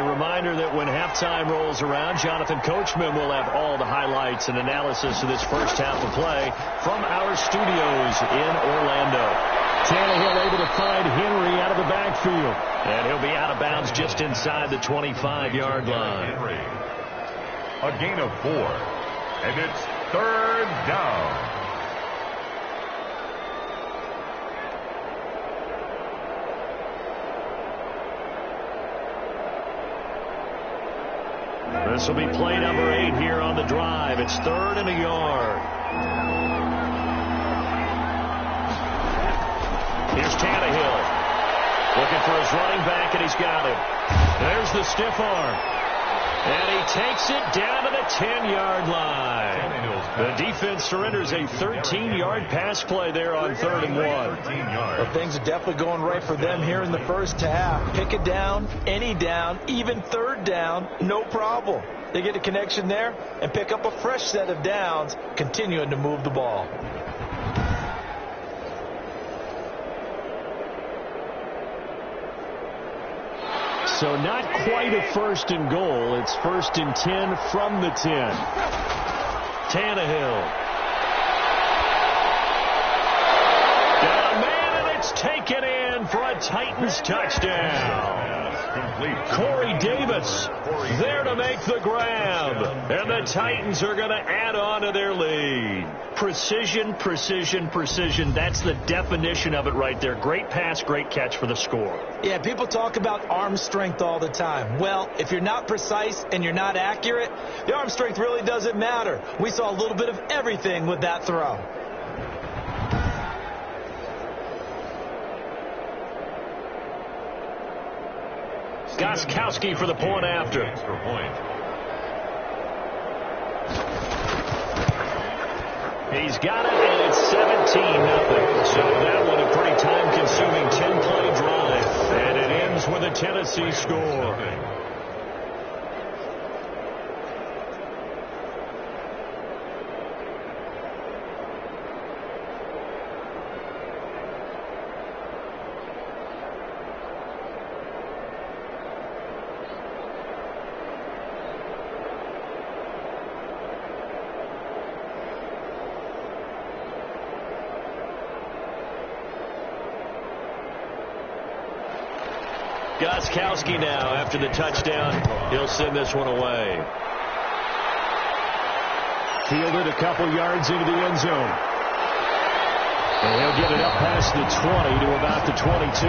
Reminder that when halftime rolls around, Jonathan Coachman will have all the highlights and analysis of this first half of play from our studios in Orlando. Tannehill able to find Henry out of the backfield. And he'll be out of bounds just inside the 25-yard line. Henry. A gain of 4. And it's 3rd down. This will be play number 8 here on the drive. It's 3rd and a yard. Here's Tannehill. Looking for his running back, and he's got him. There's the stiff arm. And he takes it down to the 10-yard line. The defense surrenders a 13-yard pass play there on 3rd and 1. Well, things are definitely going right for them here in the first half. Pick it down, any down, even 3rd down, no problem. They get a connection there and pick up a fresh set of downs, continuing to move the ball. So not quite a 1st and goal. It's 1st and 10 from the 10. Tannehill. Got a man, and it's taken in for a Titans touchdown. Corey Davis there to make the grab. And the Titans are going to add on to their lead. Precision, precision, precision. That's the definition of it right there. Great pass, great catch for the score. Yeah, people talk about arm strength all the time. Well, if you're not precise and you're not accurate, the arm strength really doesn't matter. We saw a little bit of everything with that throw. Gostkowski for the point after. He's got it, and it's 17-0. So that one a pretty time-consuming 10-play drive. And it ends with a Tennessee score. Gostkowski now after the touchdown. He'll send this one away. Fielded a couple yards into the end zone. And he'll get it up past the 20 to about the 22.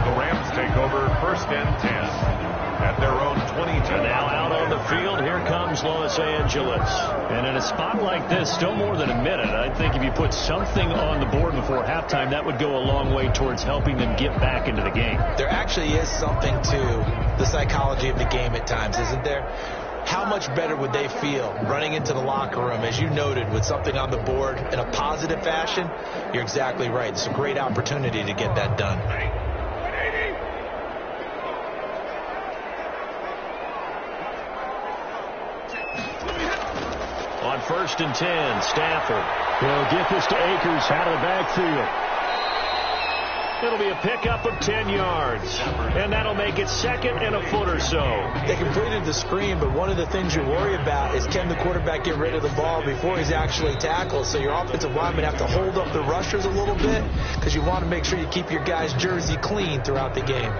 The Rams take over 1st and 10 at their own 22. And now out on the field, here comes Los Angeles. And in a spot like this, still more than a minute, I think if you put something on the board before halftime, that would go a long way towards helping them get back into the game. There actually is something to the psychology of the game at times, isn't there? How much better would they feel running into the locker room, as you noted, with something on the board in a positive fashion? You're exactly right. It's a great opportunity to get that done. On 1st and 10, Stafford. He'll get this to Akers out of the backfield. It'll be a pickup of 10 yards. And that'll make it 2nd and a foot or so. They completed the screen, but one of the things you worry about is can the quarterback get rid of the ball before he's actually tackled? So your offensive linemen have to hold up the rushers a little bit because you want to make sure you keep your guy's jersey clean throughout the game.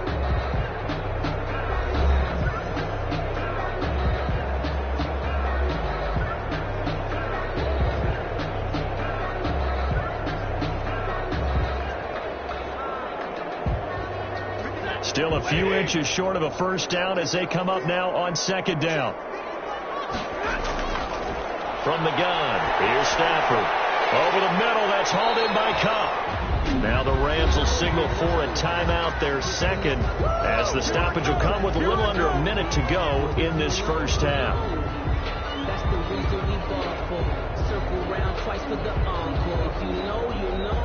Still a few inches short of a 1st down as they come up now on 2nd down. From the gun, here's Stafford. Over the middle, that's hauled in by Cup. Now the Rams will signal for a timeout, their 2nd, as the stoppage will come with a little under a minute to go in this 1st half. That's the reason we ball for. Circle round twice for the encore. If you know, you know.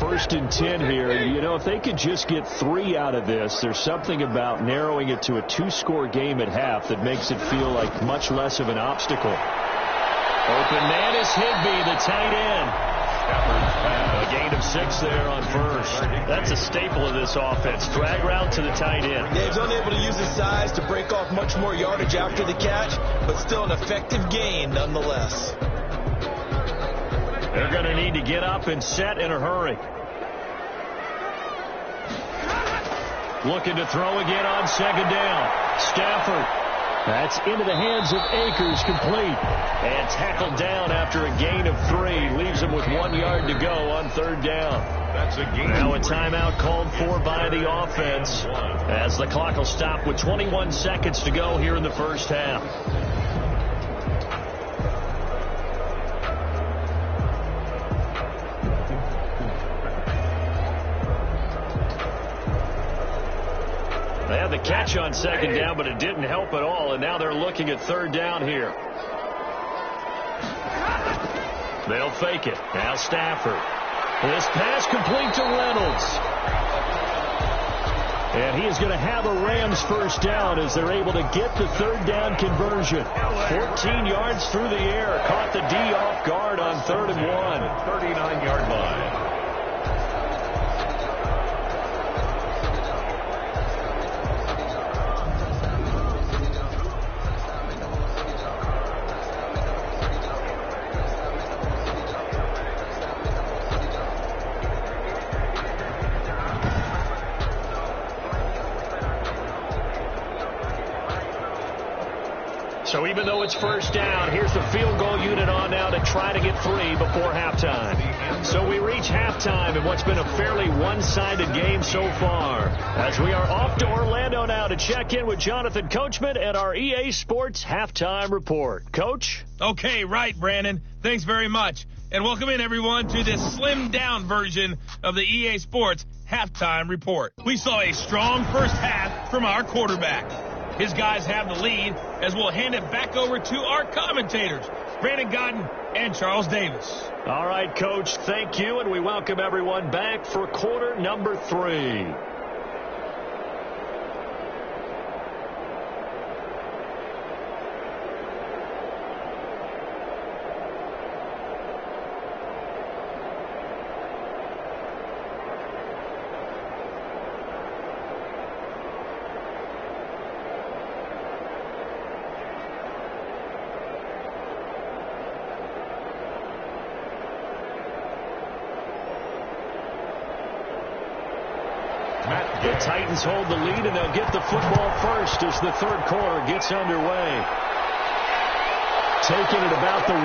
1st and 10 here. You know, if they could just get 3 out of this, there's something about narrowing it to a 2-score game at half that makes it feel like much less of an obstacle. Open man is Higbee, the tight end. A gain of 6 there on 1st. That's a staple of this offense. Drag route to the tight end. Yeah, he's unable to use his size to break off much more yardage after the catch, but still an effective gain nonetheless. They're going to need to get up and set in a hurry. Looking to throw again on 2nd down. Stafford That's into the hands of Akers, complete. And tackled down after a gain of 3. Leaves him with 1 yard to go on 3rd down. That's a gain. Now a timeout called for by the offense as the clock will stop with 21 seconds to go here in the first half. They had the catch on 2nd down, but it didn't help at all, and now they're looking at 3rd down here. They'll fake it. Now Stafford. This pass complete to Reynolds. And he is going to have a Rams first down as they're able to get the 3rd down conversion. 14 yards through the air. Caught the D off guard on 3rd and 1. 39-yard line. So even though it's first down, here's the field goal unit on now to try to get 3 before halftime. So we reach halftime in what's been a fairly one-sided game so far. As we are off to Orlando now to check in with Jonathan Coachman and our EA Sports Halftime Report. Coach? Okay, right, Brandon. Thanks very much. And welcome in, everyone, to this slimmed-down version of the EA Sports Halftime Report. We saw a strong first half from our quarterback. His guys have the lead as we'll hand it back over to our commentators, Brandon Godden and Charles Davis. All right, Coach, thank you, and we welcome everyone back for quarter number 3. The Titans hold the lead, and they'll get the football first as the 3rd quarter gets underway. Taking it about the 1.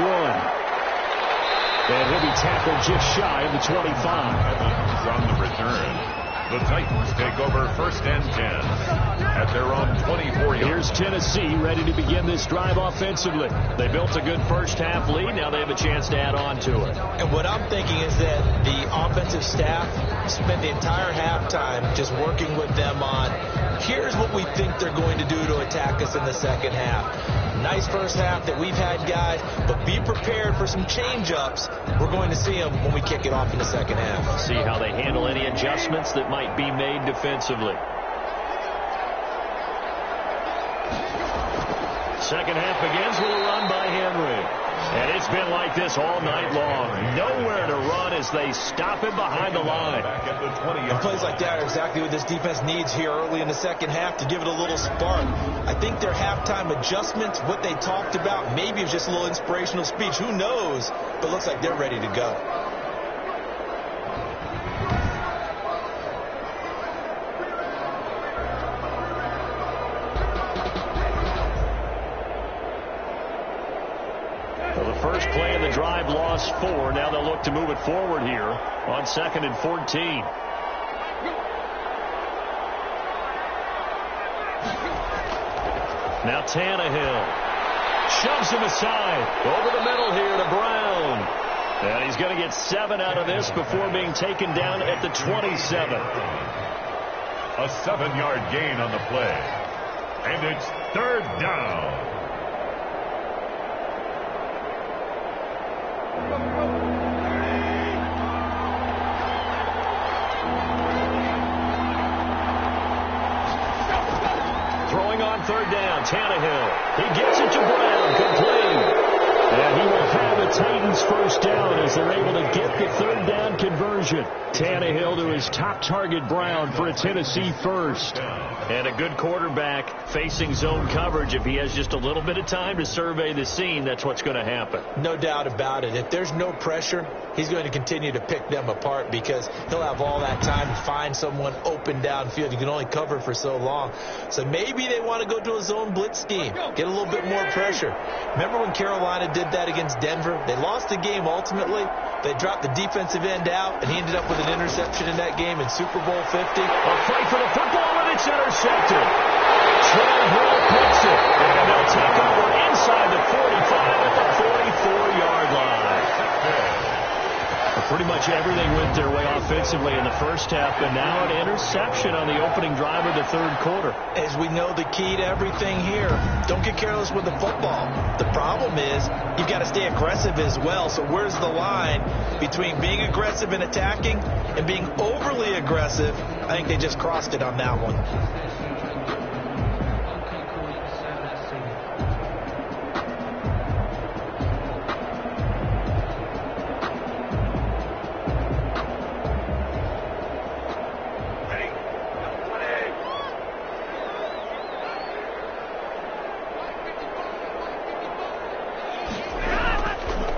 And he'll be tackled just shy of the 25. From the return. The Titans take over 1st and 10 at their own 24 yards. Here's Tennessee ready to begin this drive offensively. They built a good first half lead. Now they have a chance to add on to it. And what I'm thinking is that the offensive staff spent the entire halftime just working with them on, here's what we think they're going to do to attack us in the second half. Nice first half that we've had, guys, but be prepared for some change-ups. We're going to see them when we kick it off in the second half. See how they handle any adjustments that might be made defensively. Second half begins with a run by Henry. And it's been like this all night long. Nowhere to run as they stop him behind the line. And plays like that are exactly what this defense needs here early in the second half to give it a little spark. I think their halftime adjustments, what they talked about, maybe it was just a little inspirational speech. Who knows? But it looks like they're ready to go. First play of the drive lost 4. Now they'll look to move it forward here on 2nd and 14. Now Tannehill shoves him aside. Over the middle here to Brown. And he's going to get 7 out of this before being taken down at the 27. A 7-yard gain on the play. And it's 3rd down. Throwing on 3rd down, Tannehill. He gets it to Brown, complete. And he will have a Titans first down as they're able to get the 3rd down conversion. conversion. Tannehill to his top target, Brown, for a Tennessee first. And a good quarterback facing zone coverage. If he has just a little bit of time to survey the scene, that's what's going to happen. No doubt about it. If there's no pressure, he's going to continue to pick them apart because he'll have all that time to find someone open downfield. You can only cover for so long. So maybe they want to go to a zone blitz scheme, get a little bit more pressure. Remember when Carolina did that against Denver? They lost the game ultimately. They dropped the defensive end out, and he ended up with an interception in that game in Super Bowl 50. A fight for the football, and it's intercepted. Hill picks it, and they'll take over inside the 45 at the 44-yard line. Pretty much everything went their way offensively in the first half, but now an interception on the opening drive of the third quarter. As we know, the key to everything here, don't get careless with the football. The problem is you've got to stay aggressive as well. So where's the line between being aggressive and attacking and being overly aggressive? I think they just crossed it on that one.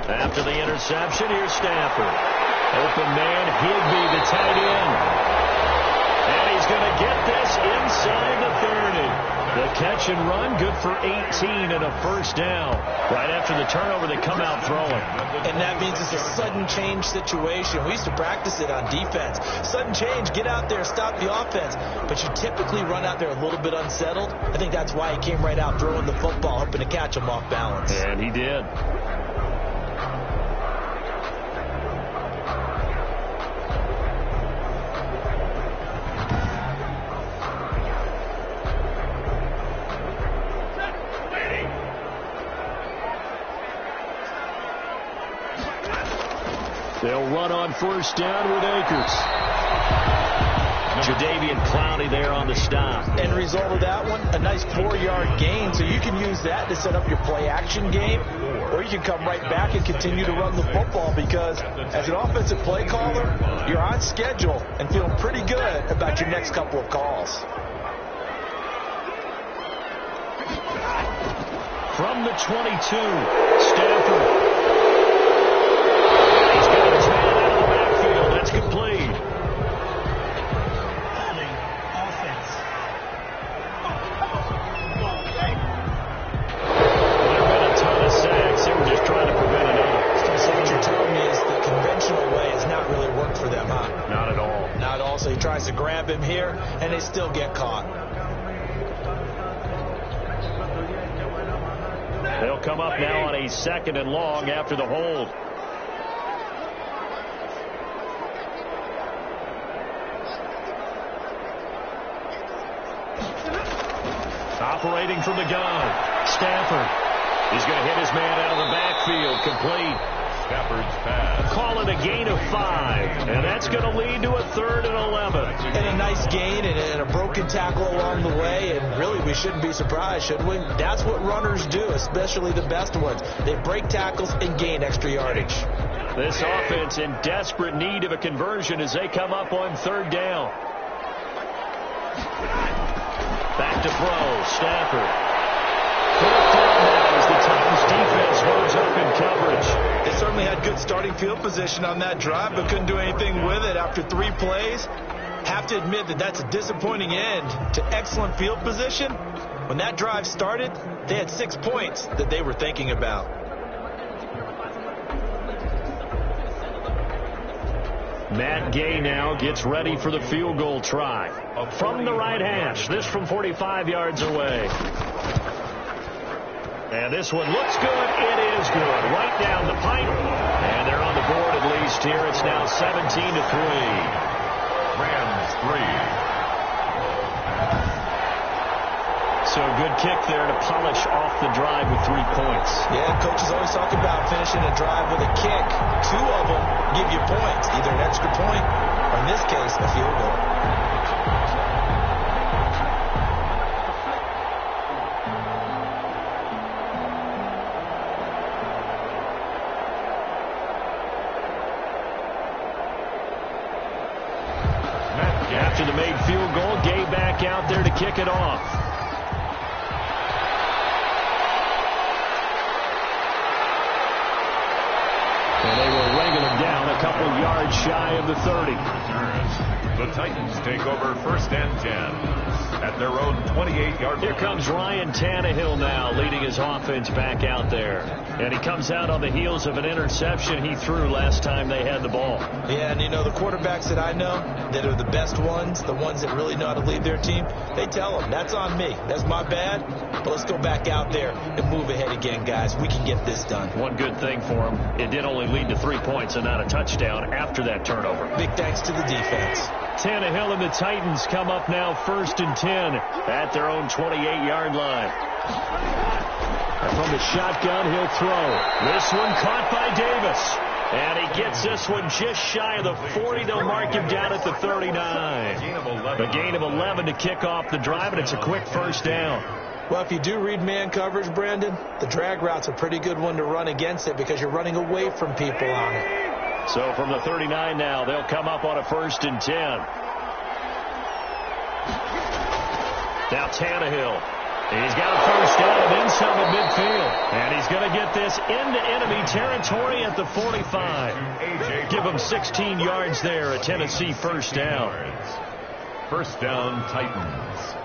After the interception, here's Stafford. Open man, Higbee, the tight end. And he's going to get this inside the 30. The catch and run, good for 18 and a first down. Right after the turnover, they come out throwing. And that means it's a sudden change situation. We used to practice it on defense. Sudden change, get out there, stop the offense. But you typically run out there a little bit unsettled. I think that's why he came right out throwing the football, hoping to catch him off balance. And he did. They'll run on first down with Akers. Jadeveon Clowney there on the stop. End result of that one, a nice 4-yard gain. So you can use that to set up your play-action game, or you can come right back and continue to run the football because as an offensive play caller, you're on schedule and feeling pretty good about your next couple of calls. From the 22, Stafford. He's got his man out of the backfield. That's complete. Holding offense. There have been a ton of sacks. They were just trying to prevent another. So what you're telling me is the conventional way has not really worked for them, huh? Not at all. Not at all. So he tries to grab him here, and they still get caught. They'll come up now on a 2nd and long after the hold. Operating from the gun, Stafford. He's going to hit his man out of the backfield, complete. Stafford's pass. Call it a gain of 5, and that's going to lead to a 3rd and 11. And a nice gain and a broken tackle along the way, and really we shouldn't be surprised, should we? That's what runners do, especially the best ones. They break tackles and gain extra yardage. This offense in desperate need of a conversion as they come up on 3rd down. Back to throw, Stafford. 4th down now as the Titans defense holds up in coverage. They certainly had good starting field position on that drive, but couldn't do anything with it after 3 plays. Have to admit that that's a disappointing end to excellent field position. When that drive started, they had 6 points that they were thinking about. Matt Gay now gets ready for the field goal try. From the right hash, this from 45 yards away. And this one looks good. It is good. Right down the pipe. And they're on the board at least here. It's now 17-3. Rams 3. So good kick there to polish off the drive with 3 points. Yeah, coaches always talk about finishing a drive with a kick. 2 of them give you points, either an extra point or in this case, a field goal. After the made field goal, Gay back out there to kick it off. And they will wrangle him down a couple yards shy of the 30. The Titans take over 1st and 10 at their own 28-yard line. Here comes Ryan Tannehill now, leading his offense back out there. And he comes out on the heels of an interception he threw last time they had the ball. Yeah, and you know, the quarterbacks that I know that are the best ones, the ones that really know how to lead their team, they tell them, that's on me. That's my bad. But let's go back out there and move ahead again, guys. We can get this done. One good thing for him, it did only lead to 3 points and not a touchdown after that turnover. Big thanks to the defense. Tannehill and the Titans come up now 1st and 10 at their own 28-yard line. And from the shotgun, he'll throw. This one caught by Davis. And he gets this one just shy of the 40. They'll mark him down at the 39. A gain of 11 to kick off the drive, and it's a quick 1st down. Well, if you do read man coverage, Brandon, the drag route's a pretty good one to run against it because you're running away from people on it. So from the 39 now, they'll come up on a 1st and 10. Now Tannehill. He's got a 1st down and then some at midfield. And he's going to get this into enemy territory at the 45. Give him 16 yards there, a Tennessee 1st down. 1st down, Titans.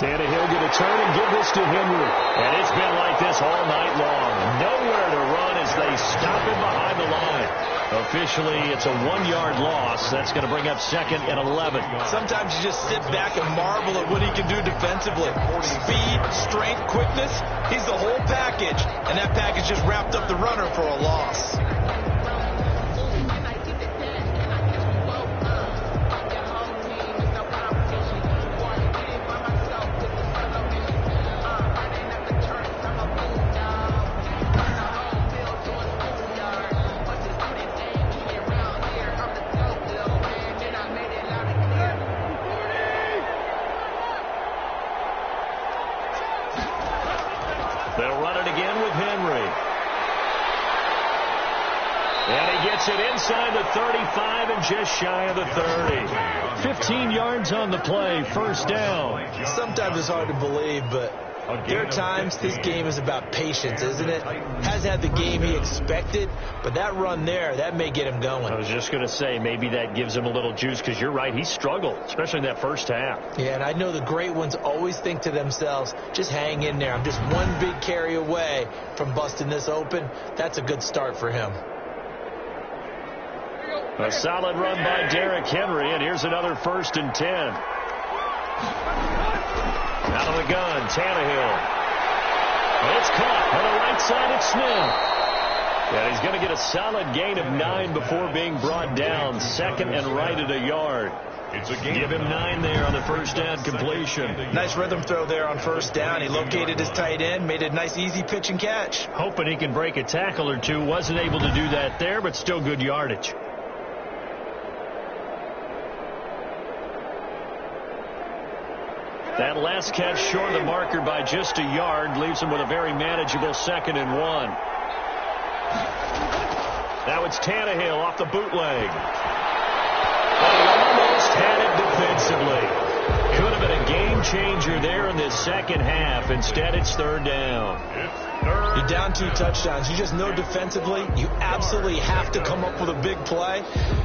Tannehill going to turn and give this to Henry. And it's been like this all night long. Nowhere to run as they stop him behind the line. Officially, it's a 1-yard loss. That's going to bring up 2nd and 11. Sometimes you just sit back and marvel at what he can do defensively. Speed, strength, quickness. He's the whole package. And that package just wrapped up the runner for a loss. They'll run it again with Henry. And he gets it inside the 35 and just shy of the 30. 15 yards on the play, 1st down. Sometimes it's hard to believe, but there are times this game is about patience, isn't it? Has had the game he expected, but that run there, that may get him going. I was just going to say, maybe that gives him a little juice, because you're right, he struggled, especially in that 1st half. Yeah, and I know the great ones always think to themselves, just hang in there. I'm just one big carry away from busting this open. That's a good start for him. A solid run by Derrick Henry, and here's another 1st and 10. Out of the gun, Tannehill. It's caught on the right side of Smith. And he's going to get a solid gain of 9 before being brought down. 2nd and right at a yard. Give him 9 there on the 1st down completion. Nice rhythm throw there on 1st down. He located his tight end, made a nice easy pitch and catch. Hoping he can break a tackle or two. Wasn't able to do that there, but still good yardage. That last catch short of the marker by just a yard leaves him with a very manageable 2nd and 1. Now it's Tannehill off the bootleg. But he almost had it defensively. Could have been a game changer there in this 2nd half. Instead, it's 3rd down. You're down 2 touchdowns. You just know defensively you absolutely have to come up with a big play.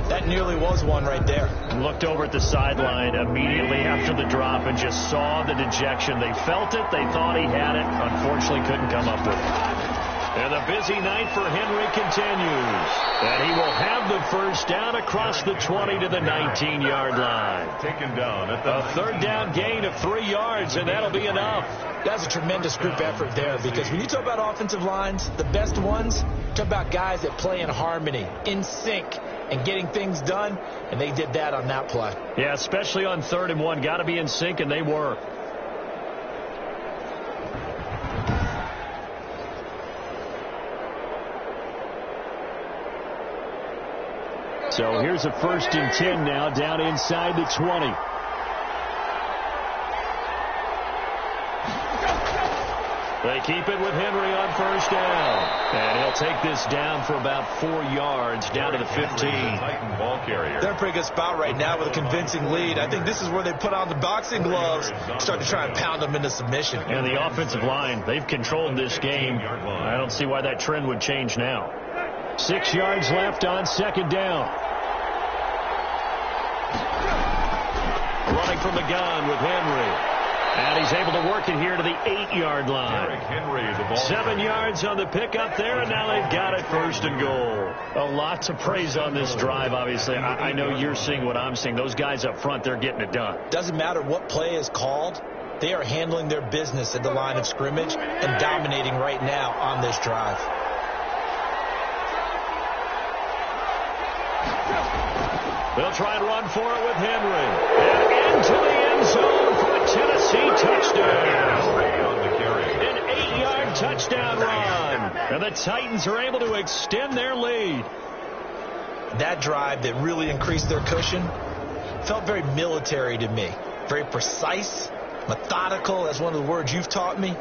That nearly was one right there. Looked over at the sideline immediately after the drop and just saw the dejection. They felt it. They thought he had it. Unfortunately, couldn't come up with it. And the busy night for Henry continues. And he will have the 1st down across the 20 to the 19-yard line. Taken down at the 3rd down gain of 3 yards, and that'll be enough. That's a tremendous group effort there, because when you talk about offensive lines, the best ones, talk about guys that play in harmony, in sync, and getting things done, and they did that on that play. Yeah, especially on 3rd and 1. Got to be in sync, and they were. So here's a 1st and 10 now, down inside the 20. They keep it with Henry on 1st down. And he'll take this down for about 4 yards, down to the 15. They're in a pretty good spot right now with a convincing lead. I think this is where they put on the boxing gloves, start to try and pound them into submission. And the offensive line, they've controlled this game. I don't see why that trend would change now. 6 yards left on 2nd down. Running from the gun with Henry. And he's able to work it here to the 8-yard line. 7 yards on the pickup there, and now they've got it 1st and goal. A lot to praise on this drive, obviously. I know you're seeing what I'm seeing. Those guys up front, they're getting it done. Doesn't matter what play is called. They are handling their business at the line of scrimmage and dominating right now on this drive. They'll try and run for it with Henry. And into the end zone for a Tennessee touchdown. An 8-yard touchdown run. And the Titans are able to extend their lead. That drive that really increased their cushion felt very military to me. Very precise, methodical. That's one of the words you've taught me.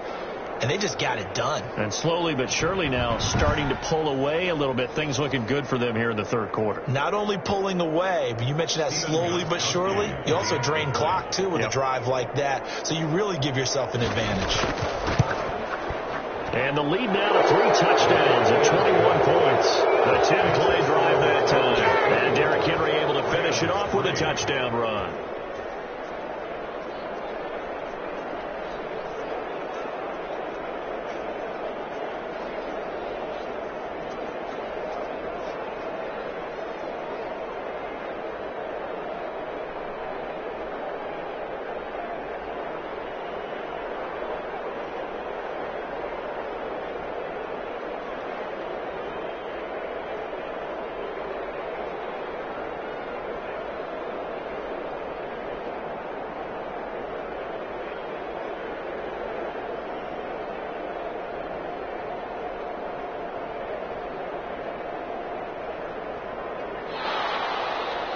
And they just got it done. And slowly but surely now starting to pull away a little bit. Things looking good for them here in the 3rd quarter. Not only pulling away, but you mentioned that slowly but surely. You also drain clock, too, with a drive like that. So you really give yourself an advantage. And the lead now to 3 touchdowns at 21 points. A 10-play drive that time. And Derrick Henry able to finish it off with a touchdown run.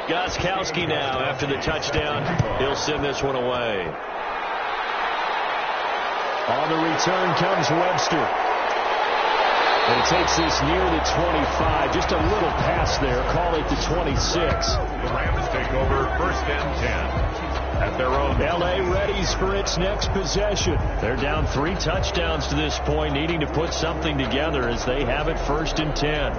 Gostkowski now after the touchdown. He'll send this one away. On the return comes Webster. And he takes this near the 25. Just a little pass there. Call it the 26. The Rams take over 1st and 10 at their own. L.A. readies for its next possession. They're down 3 touchdowns to this point, needing to put something together as they have it 1st and 10.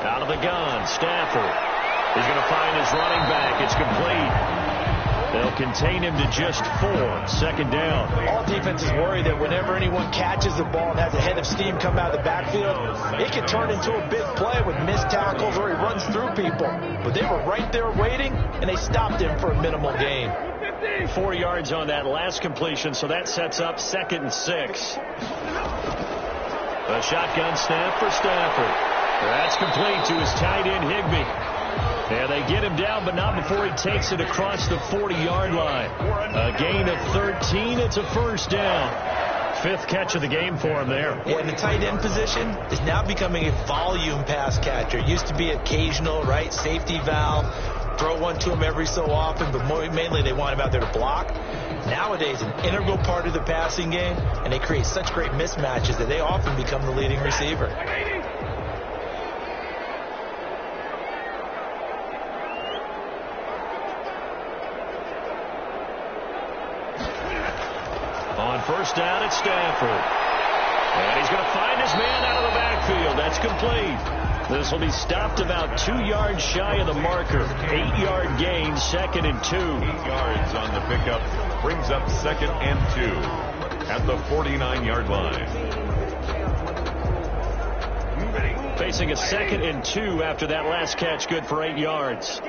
Out of the gun, Stafford. He's going to find his running back. It's complete. They'll contain him to just 4. 2nd down. All defenses worry that whenever anyone catches the ball and has a head of steam come out of the backfield, it can turn into a big play with missed tackles or he runs through people. But they were right there waiting, and they stopped him for a minimal gain. 4 yards on that last completion, so that sets up 2nd and 6. A shotgun snap for Stafford. That's complete to his tight end, Higbee. And they get him down, but not before he takes it across the 40-yard line. A gain of 13. It's a 1st down. 5th catch of the game for him there. Yeah, and the tight end position is now becoming a volume pass catcher. It used to be occasional, right? Safety valve. Throw one to him every so often, but mainly they want him out there to block. Nowadays, an integral part of the passing game, and they create such great mismatches that they often become the leading receiver. On 1st down, it's Stafford. And he's going to find his man out of the backfield. That's complete. This will be stopped about 2 yards shy of the marker. 8-yard gain, 2nd and 2. 8 yards on the pickup brings up 2nd and 2 at the 49-yard line. Facing a 2nd and 2 after that last catch, good for 8 yards.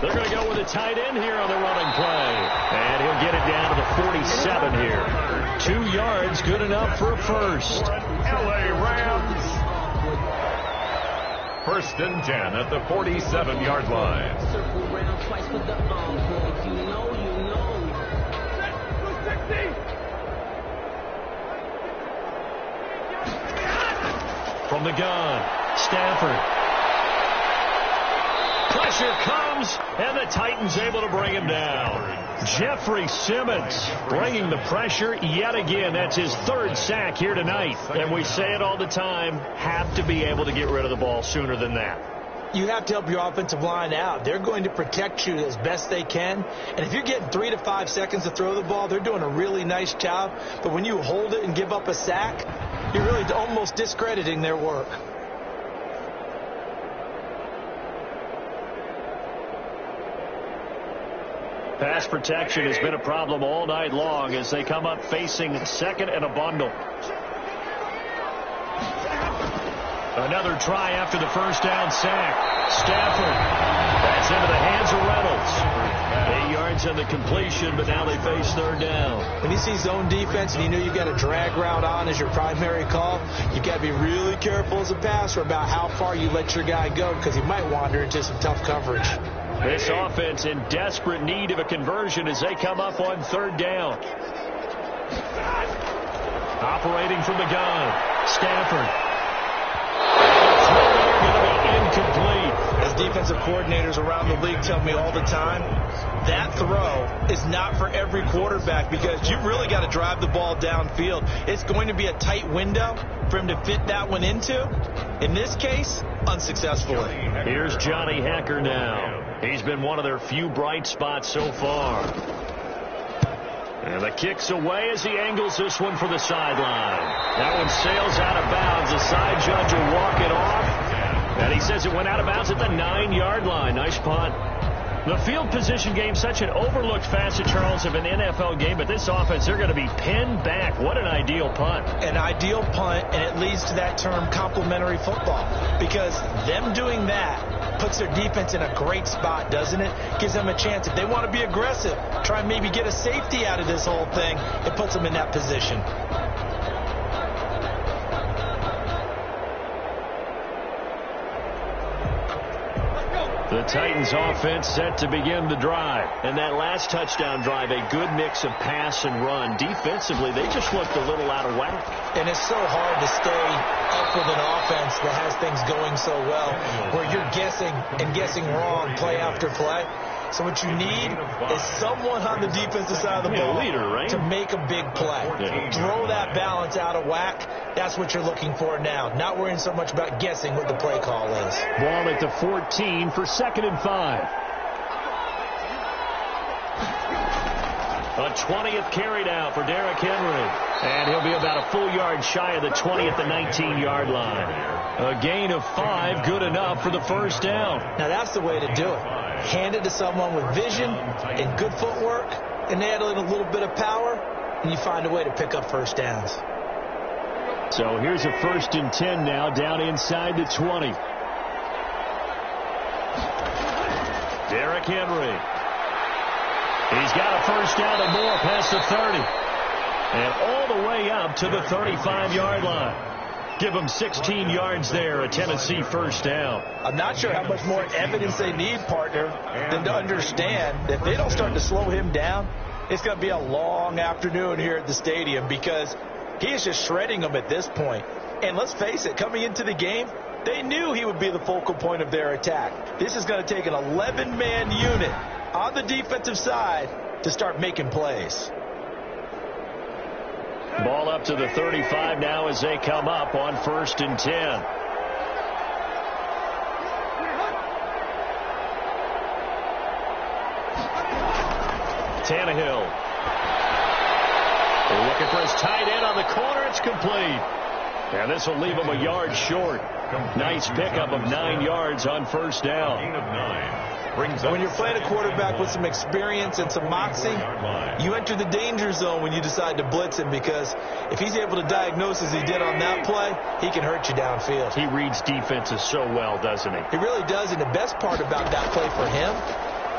They're going to go with a tight end here on the running play. And he'll get it down to the 47 here. 2 yards, good enough for a first. LA Rams. 1st and 10 at the 47-yard line. Circle round twice with the encore. If you know, you know. From the gun, Stafford. Pressure comes, and the Titans able to bring him down. Jeffrey Simmons bringing the pressure yet again. That's his 3rd sack here tonight. And we say it all the time, have to be able to get rid of the ball sooner than that. You have to help your offensive line out. They're going to protect you as best they can. And if you're getting 3 to 5 seconds to throw the ball, they're doing a really nice job. But when you hold it and give up a sack, you're really almost discrediting their work. Pass protection has been a problem all night long as they come up facing 2nd and a bundle. Another try after the first down sack. Stafford. That's into the hands of Reynolds. 8 yards on the completion, but now they face 3rd down. When you see zone defense and you know you've got a drag route on as your primary call, you've got to be really careful as a passer about how far you let your guy go because he might wander into some tough coverage. This offense in desperate need of a conversion as they come up on 3rd down. Operating from the gun, Stafford. Going to be incomplete. As defensive coordinators around the league tell me all the time, that throw is not for every quarterback because you really got to drive the ball downfield. It's going to be a tight window for him to fit that one into. In this case, unsuccessfully. Here's Johnny Hecker now. He's been one of their few bright spots so far. And the kick's away as he angles this one for the sideline. That one sails out of bounds. The side judge will walk it off. And he says it went out of bounds at the 9-yard line. Nice punt. The field position game, such an overlooked facet, Charles, of an NFL game. But this offense, they're going to be pinned back. What an ideal punt. An ideal punt, and it leads to that term complementary football. Because them doing that puts their defense in a great spot, doesn't it? Gives them a chance. If they want to be aggressive, try and maybe get a safety out of this whole thing, it puts them in that position. The Titans offense set to begin the drive. And that last touchdown drive, a good mix of pass and run. Defensively, they just looked a little out of whack. And it's so hard to stay up with an offense that has things going so well, where you're guessing and guessing wrong play after play. So what you need is someone on the defensive side of the ball to make a big play. Throw that balance out of whack. That's what you're looking for now. Not worrying so much about guessing what the play call is. Ball at the 14 for 2nd and 5. A 20th carry now for Derrick Henry. And he'll be about a full yard shy of the 20 at the 19-yard line. A gain of 5, good enough for the first down. Now that's the way to do it. Hand it to someone with vision and good footwork, and add in a little bit of power, and you find a way to pick up first downs. So here's a 1st and 10 now, down inside the 20. Derrick Henry. He's got a first down and more past the 30. And all the way up to the 35-yard line. Give them 16 yards there, a Tennessee first down. I'm not sure how much more evidence they need, partner, than to understand that if they don't start to slow him down, it's going to be a long afternoon here at the stadium because he is just shredding them at this point. And let's face it, coming into the game, they knew he would be the focal point of their attack. This is going to take an 11-man unit on the defensive side to start making plays. Ball up to the 35 now as they come up on 1st and 10. Tannehill. They're looking for his tight end on the corner. It's complete. And this will leave him a yard short. Nice pickup of 9 yards on first down. When you're playing a quarterback with some experience and some moxie, you enter the danger zone when you decide to blitz him because if he's able to diagnose as he did on that play, he can hurt you downfield. He reads defenses so well, doesn't he? He really does, and the best part about that play for him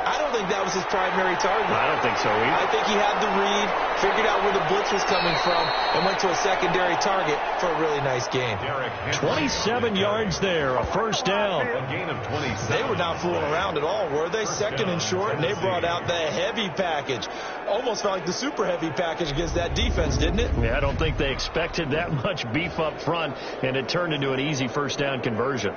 I don't think that was his primary target. I don't think so either. I think he had the read, figured out where the blitz was coming from, and went to a secondary target for a really nice gain. 27 yards there, a first down. A gain of 27. They were not fooling around at all, were they? Second and short, and they brought out the heavy package. Almost felt like the super heavy package against that defense, didn't it? Yeah, I don't think they expected that much beef up front, and it turned into an easy first down conversion.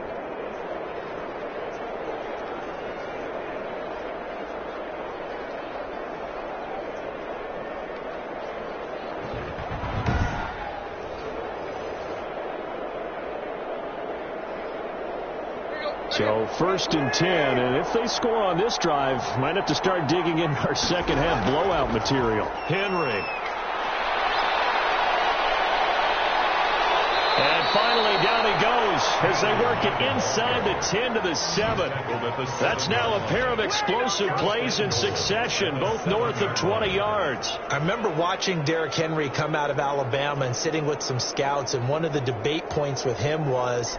So first and 10, and if they score on this drive, might have to start digging in our second half blowout material. Henry. And finally down he goes as they work it inside the 10 to the 7. That's now a pair of explosive plays in succession, both north of 20 yards. I remember watching Derrick Henry come out of Alabama and sitting with some scouts, and one of the debate points with him was,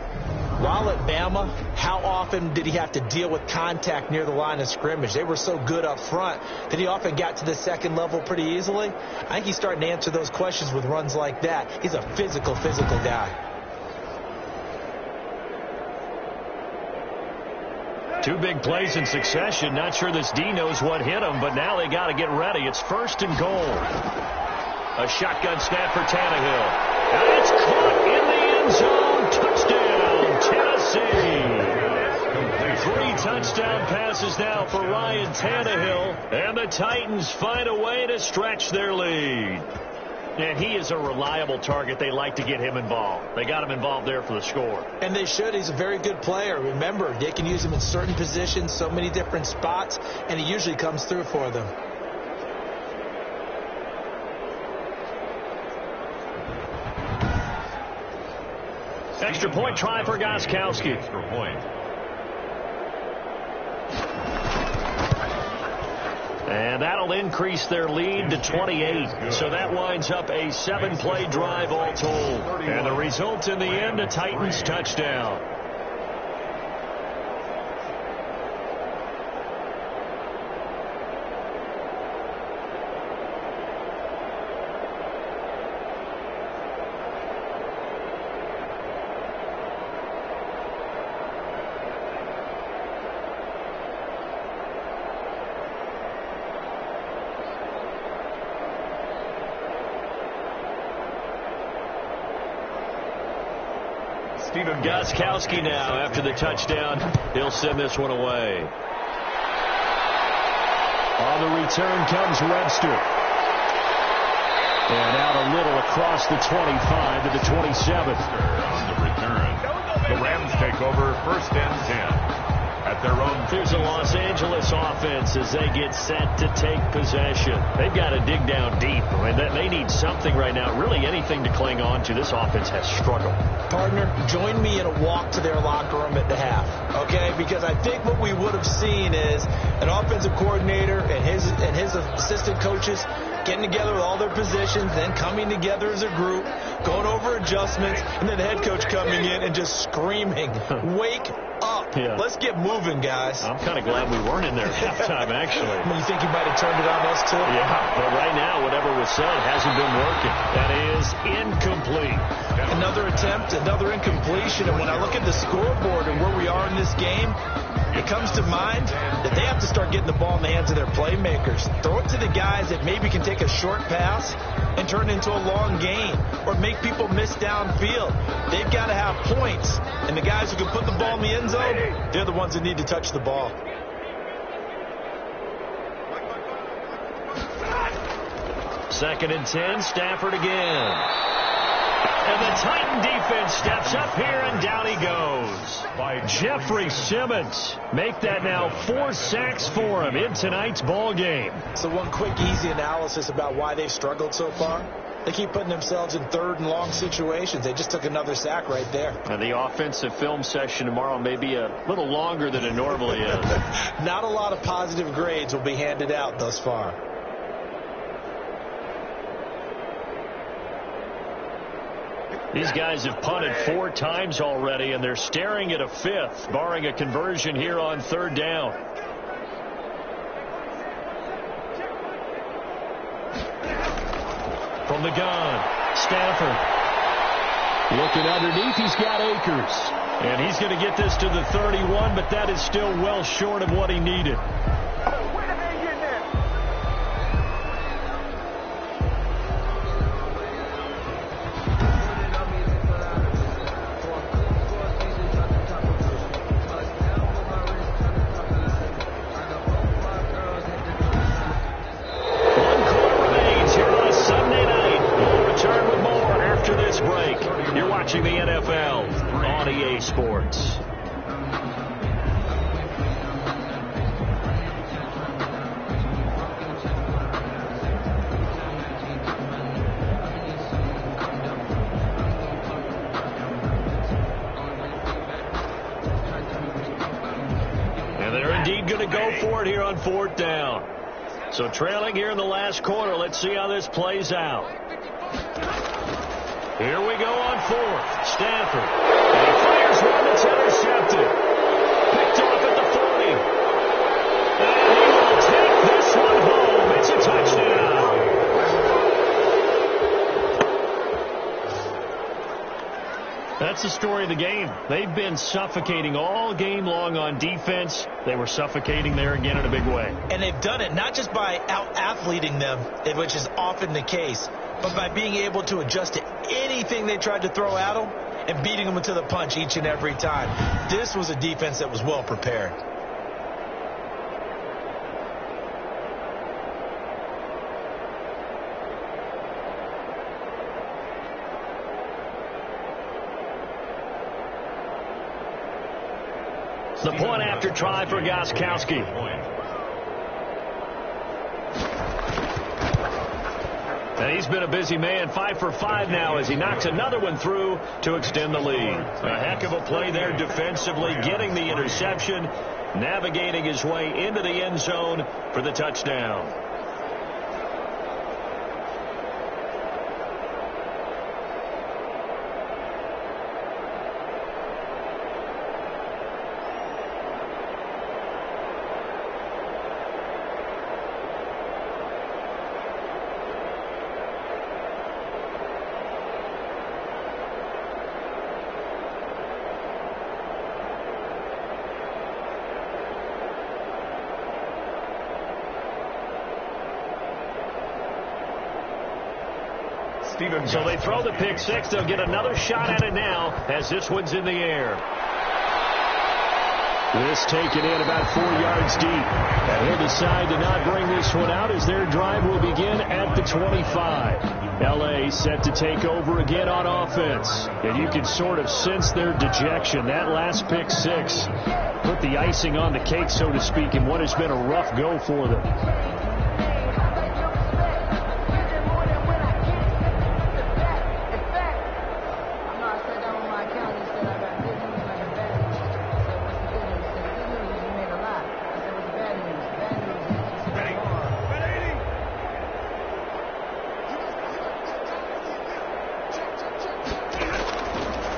while at Bama, how often did he have to deal with contact near the line of scrimmage? They were so good up front that he often got to the second level pretty easily. I think he's starting to answer those questions with runs like that. He's a physical guy. Two big plays in succession. Not sure this D knows what hit him, but now they got to get ready. It's first and goal. A shotgun snap for Tannehill. And it's caught in the end zone. Touchdown, Tennessee. 3 touchdown passes now for Ryan Tannehill. And the Titans find a way to stretch their lead. And he is a reliable target. They like to get him involved. They got him involved there for the score. And they should. He's a very good player. Remember, they can use him in certain positions, so many different spots, and he usually comes through for them. Extra point try for Gostkowski. Extra point. And that'll increase their lead to 28. So that winds up a 7-play drive all told. And the result in the end, a Titans touchdown. Gostkowski now after the touchdown. He'll send this one away. On the return comes Webster. And out a little across the 25 to the 27. On the return. The Rams take over first and 10. At their own. Here's a Los Angeles offense as they get set to take possession. They've got to dig down deep. I mean, they need something right now, really anything to cling on to. This offense has struggled. Partner, join me in a walk to their locker room at the half, okay? Because I think what we would have seen is an offensive coordinator and his assistant coaches getting together with all their positions, then coming together as a group, going over adjustments, and then the head coach coming in and just screaming, "Wake up. Yeah. Let's get moving, guys." I'm kind of glad we weren't in there at halftime, actually. You think he might have turned it on us, too? Yeah, but right now, whatever was said hasn't been working. That is incomplete. Another attempt, another incompletion, and when I look at the scoreboard and where we are in this game, it comes to mind that they have to start getting the ball in the hands of their playmakers. Throw it to the guys that maybe can take a short pass and turn it into a long gain or make people miss downfield. They've got to have points, and the guys who can put the ball in the end zone, they're the ones that need to touch the ball. Second and 10, Stafford again. And the Titan defense steps up here, and down he goes. By Jeffrey Simmons. Make that now 4 sacks for him in tonight's ball game. So one quick, easy analysis about why they've struggled so far. They keep putting themselves in third and long situations. They just took another sack right there. And the offensive film session tomorrow may be a little longer than it normally is. Not a lot of positive grades will be handed out thus far. These guys have punted 4 times already, and they're staring at a 5th, barring a conversion here on third down. From the gun, Stafford. Looking underneath, he's got Akers. And he's going to get this to the 31, but that is still well short of what he needed. Watching the NFL on EA Sports. And they're indeed going to go for it here on 4th down. So trailing here in the last quarter. Let's see how this plays out. Here we go on 4th. Stafford. And he fires one that's intercepted. Picked off at the 40. And he will take this one home. It's a touchdown. That's the story of the game. They've been suffocating all game long on defense. They were suffocating there again in a big way. And they've done it not just by out-athleting them, which is often the case, but by being able to adjust to anything they tried to throw at them and beating them to the punch each and every time. This was a defense that was well prepared. The point after try for Gostkowski. And he's been a busy man, 5 for 5 now as he knocks another one through to extend the lead. A heck of a play there defensively, getting the interception, navigating his way into the end zone for the touchdown. So they throw the pick six. They'll get another shot at it now as this one's in the air. This taken in about 4 yards deep. And he'll decide to not bring this one out as their drive will begin at the 25. L.A. set to take over again on offense. And you can sort of sense their dejection. That last pick six put the icing on the cake, so to speak, in what has been a rough go for them.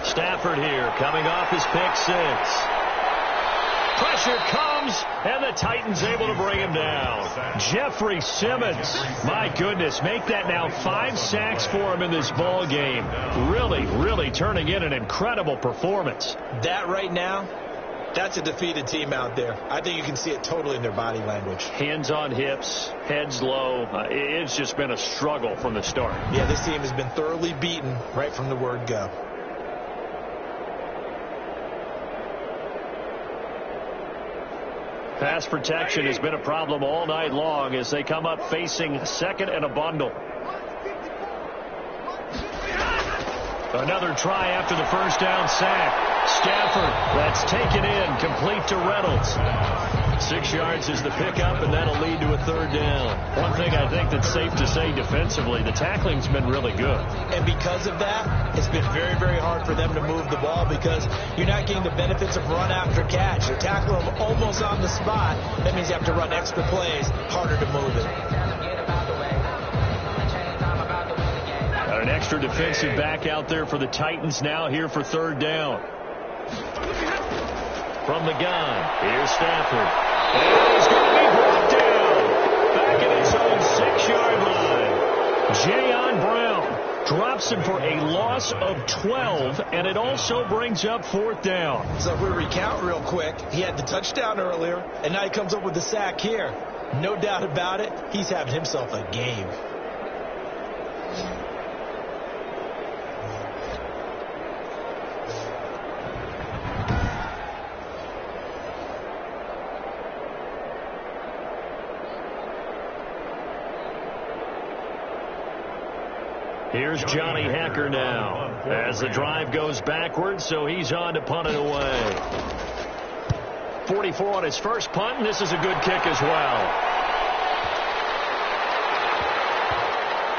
Stafford here coming off his pick six. Pressure comes, and the Titans able to bring him down. Jeffrey Simmons, my goodness, make that now 5 sacks for him in this ball game. Really turning in an incredible performance. That right now, that's a defeated team out there. I think you can see it totally in their body language. Hands on hips, heads low. It's just been a struggle from the start. Yeah, this team has been thoroughly beaten right from the word go. Pass protection has been a problem all night long as they come up facing second and a bundle. Another try after the first down sack. Stafford, that's taken in, complete to Reynolds. 6 yards is the pickup, and that'll lead to a third down. One thing I think that's safe to say defensively, the tackling's been really good. And because of that, it's been very hard for them to move the ball because you're not getting the benefits of run after catch. You're tackling them almost on the spot. That means you have to run extra plays, harder to move it. Got an extra defensive back out there for the Titans now here for third down. From the gun, here's Stafford. And he's going to be brought down back at his own 6-yard line. John Brown drops him for a loss of 12, and it also brings up 4th down. So if we recount real quick, he had the touchdown earlier, and now he comes up with the sack here. No doubt about it, he's having himself a game. Here's Johnny Hacker now as the drive goes backwards, so he's on to punt it away. 44 on his first punt, and this is a good kick as well.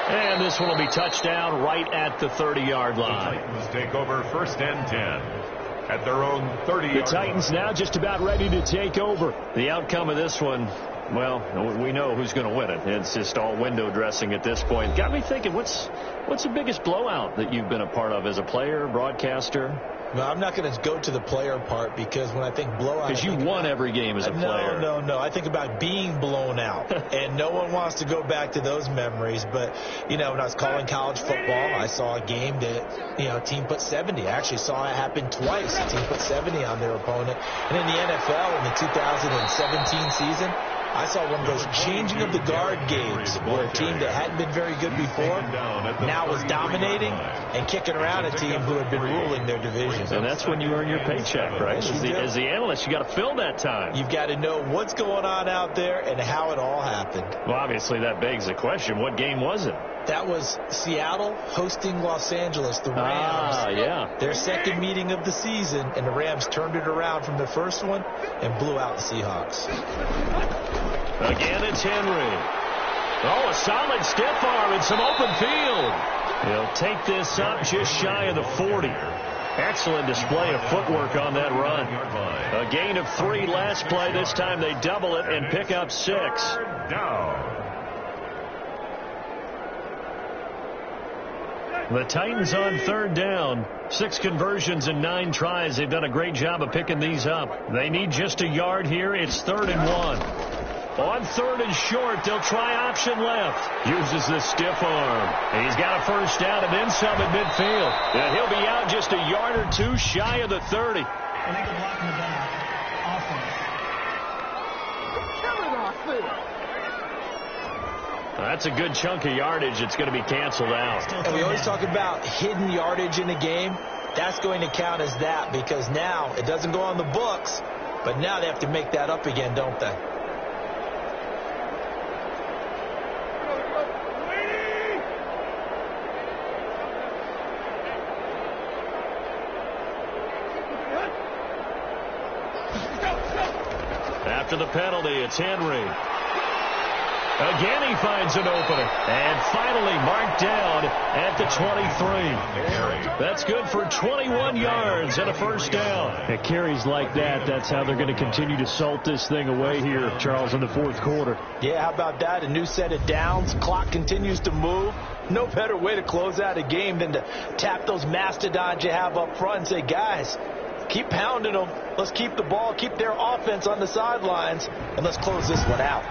And this one will be touchdown right at the 30-yard line. The Titans take over 1st and 10 at their own 30-yard line. The Titans now just about ready to take over. The outcome of this one, well, we know who's going to win it. It's just all window dressing at this point. Got me thinking, what's the biggest blowout that you've been a part of as a player, broadcaster? No, I'm not going to go to the player part because when I think blowout... Because you won every game as a player. No. I think about being blown out. And no one wants to go back to those memories. But, you know, when I was calling college football, I saw a game that, you know, a team put 70. I actually saw it happen twice. A team put 70 on their opponent. And in the NFL in the 2017 season, I saw one of those changing of the guard games where a team that hadn't been very good before now was dominating and kicking around a team who had been ruling their division. And that's when you earn your paycheck, right? As the analyst, you got to fill that time. You've got to know what's going on out there and how it all happened. Well, obviously that begs the question, what game was it? That was Seattle hosting Los Angeles, the Rams. Yeah. Their second meeting of the season, and the Rams turned it around from their first one and blew out the Seahawks. Again, it's Henry. Oh, a solid stiff arm and some open field. He'll take this up just shy of the 40. Excellent display of footwork on that run. A gain of 3 last play. This time they double it and pick up 6. Down. The Titans on 3rd down. 6 conversions and 9 tries. They've done a great job of picking these up. They need just a yard here. It's 3rd and 1. On 3rd and short, they'll try option left. Uses the stiff arm. And he's got a first down and then some at midfield. And he'll be out just a yard or 2 shy of the 30. Illegal block in the back. Offense. That's a good chunk of yardage. It's going to be canceled out. And we always talk about hidden yardage in a game. That's going to count as that because now it doesn't go on the books, but now they have to make that up again, don't they? After the penalty, it's Henry. Again, he finds an opener. And finally marked down at the 23. That's good for 21 yards and a first down. At carries like that, that's how they're going to continue to salt this thing away here, Charles, in the 4th quarter. Yeah, how about that? A new set of downs. Clock continues to move. No better way to close out a game than to tap those mastodons you have up front and say, guys, keep pounding them. Let's keep the ball, keep their offense on the sidelines, and let's close this one out.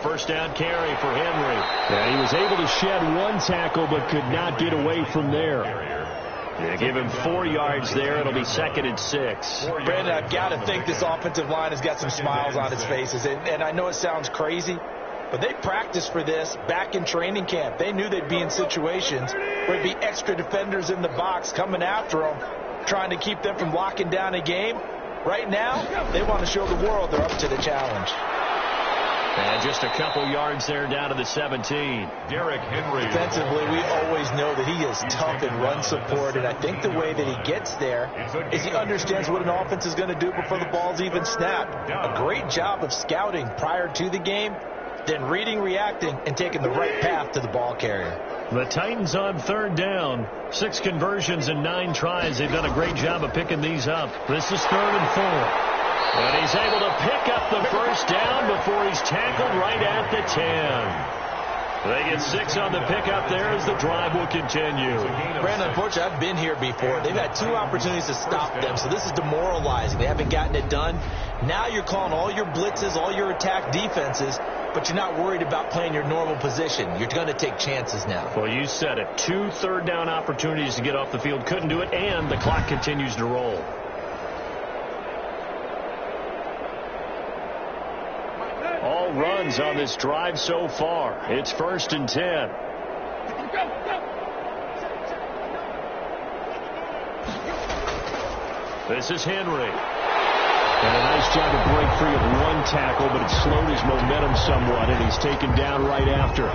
First down carry for Henry. Yeah, he was able to shed 1 tackle but could not get away from there. They give him 4 yards there. It'll be 2nd and 6. Brandon, I've got to think this offensive line has got some smiles on its faces. And I know it sounds crazy, but they practiced for this back in training camp. They knew they'd be in situations where there'd be extra defenders in the box coming after them, trying to keep them from locking down a game. Right now, they want to show the world they're up to the challenge. And just a couple yards there down to the 17. Derrick Henry. Defensively, we always know that he is tough in run support, and I think the way that he gets there is he understands what an offense is going to do before the ball's even snapped. A great job of scouting prior to the game, then reading, reacting, and taking the right path to the ball carrier. The Titans on 3rd down. 6 conversions and 9 tries. They've done a great job of picking these up. This is 3rd and 4. And he's able to pick up the first down before he's tackled right at the 10. They get 6 on the pickup there as the drive will continue. Brandon, unfortunately, I've been here before. They've had 2 opportunities to stop them, so this is demoralizing. They haven't gotten it done. Now you're calling all your blitzes, all your attack defenses, but you're not worried about playing your normal position. You're going to take chances now. Well, you said it. 2 third-down opportunities to get off the field. Couldn't do it, and the clock continues to roll. All runs on this drive so far. It's 1st and 10. This is Henry. And a nice job to break free of 1 tackle, but it slowed his momentum somewhat, and he's taken down right after.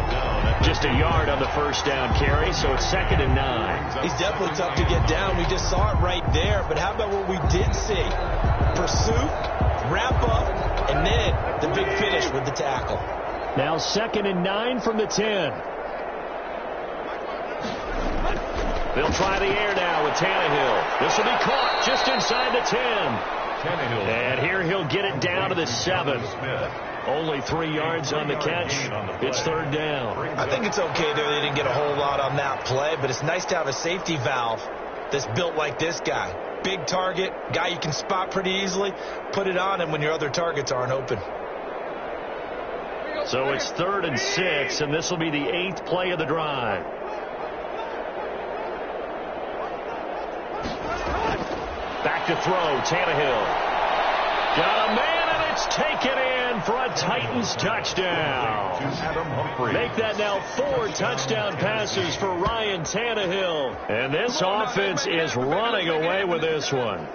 Just a yard on the first down carry, so it's 2nd and 9. He's definitely tough to get down. We just saw it right there, but how about what we did see? Pursuit, wrap up, and then the big finish with the tackle. Now 2nd and 9 from the 10. They'll try the air now with Tannehill. This will be caught just inside the 10. And here he'll get it down to the 7. Only 3 yards on the catch. It's 3rd down. I think it's okay there. They didn't get a whole lot on that play, but it's nice to have a safety valve that's built like this guy. Big target, guy you can spot pretty easily. Put it on him when your other targets aren't open. So it's 3rd and 6, and this will be the 8th play of the drive. Back to throw, Tannehill. Got a man, and it's taken in for a Titans touchdown. Make that now 4 touchdown passes for Ryan Tannehill. And this offense is running away with this one.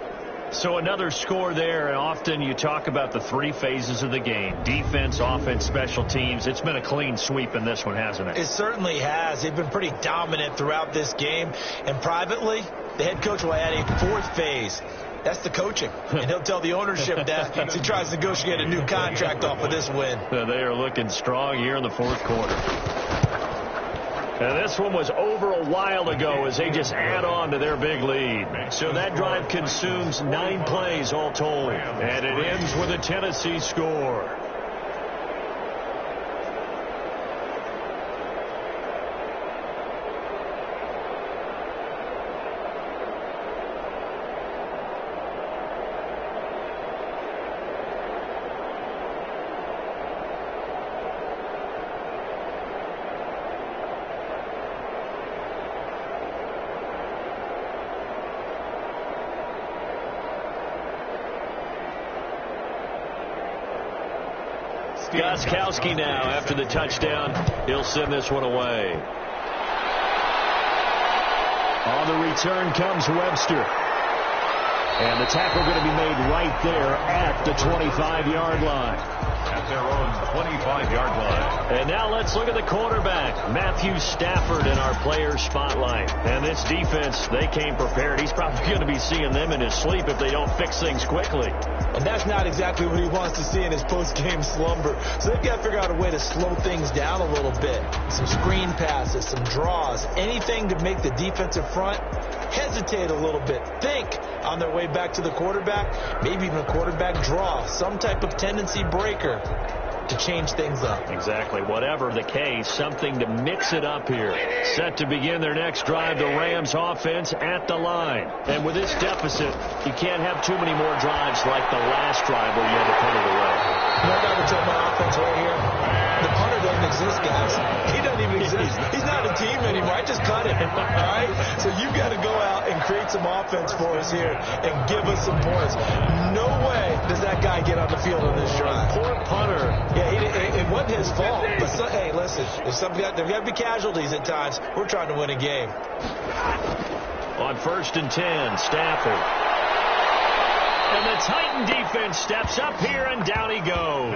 So another score there, and often you talk about the 3 phases of the game. Defense, offense, special teams. It's been a clean sweep in this one, hasn't it? It certainly has. They've been pretty dominant throughout this game. And privately, the head coach will add a 4th phase. That's the coaching. And he'll tell the ownership that as he tries to negotiate a new contract off of this win. They are looking strong here in the 4th quarter. And this one was over a while ago as they just add on to their big lead. So that drive consumes 9 plays all told. And it ends with a Tennessee score. Gostkowski now after the touchdown. He'll send this one away. On the return comes Webster. And the tackle going to be made right there at the 25-yard line. At their own 25-yard line. And now let's look at the quarterback, Matthew Stafford, in our player spotlight. And this defense, they came prepared. He's probably going to be seeing them in his sleep if they don't fix things quickly. And that's not exactly what he wants to see in his post-game slumber. So they've got to figure out a way to slow things down a little bit. Some screen passes, some draws, anything to make the defensive front hesitate a little bit. Think on their way back to the quarterback, maybe even a quarterback draw, some type of tendency breaker to change things up. Exactly. Whatever the case, something to mix it up here. Set to begin their next drive, the Rams offense at the line. And with this deficit, you can't have too many more drives like the last drive where you had to put it away. You know what I would tell my offense right here? The punter doesn't exist, guys. He doesn't even exist. He's not a team anymore. I just cut him. All right? So you've got to go out and create some offense for us here and give us some points. No way does that guy get on the field on this drive. Poor punter. Yeah, it wasn't his fault. But hey, listen, there got to be casualties at times. We're trying to win a game. On 1st and 10, Stafford. And the Titan defense steps up here, and down he goes.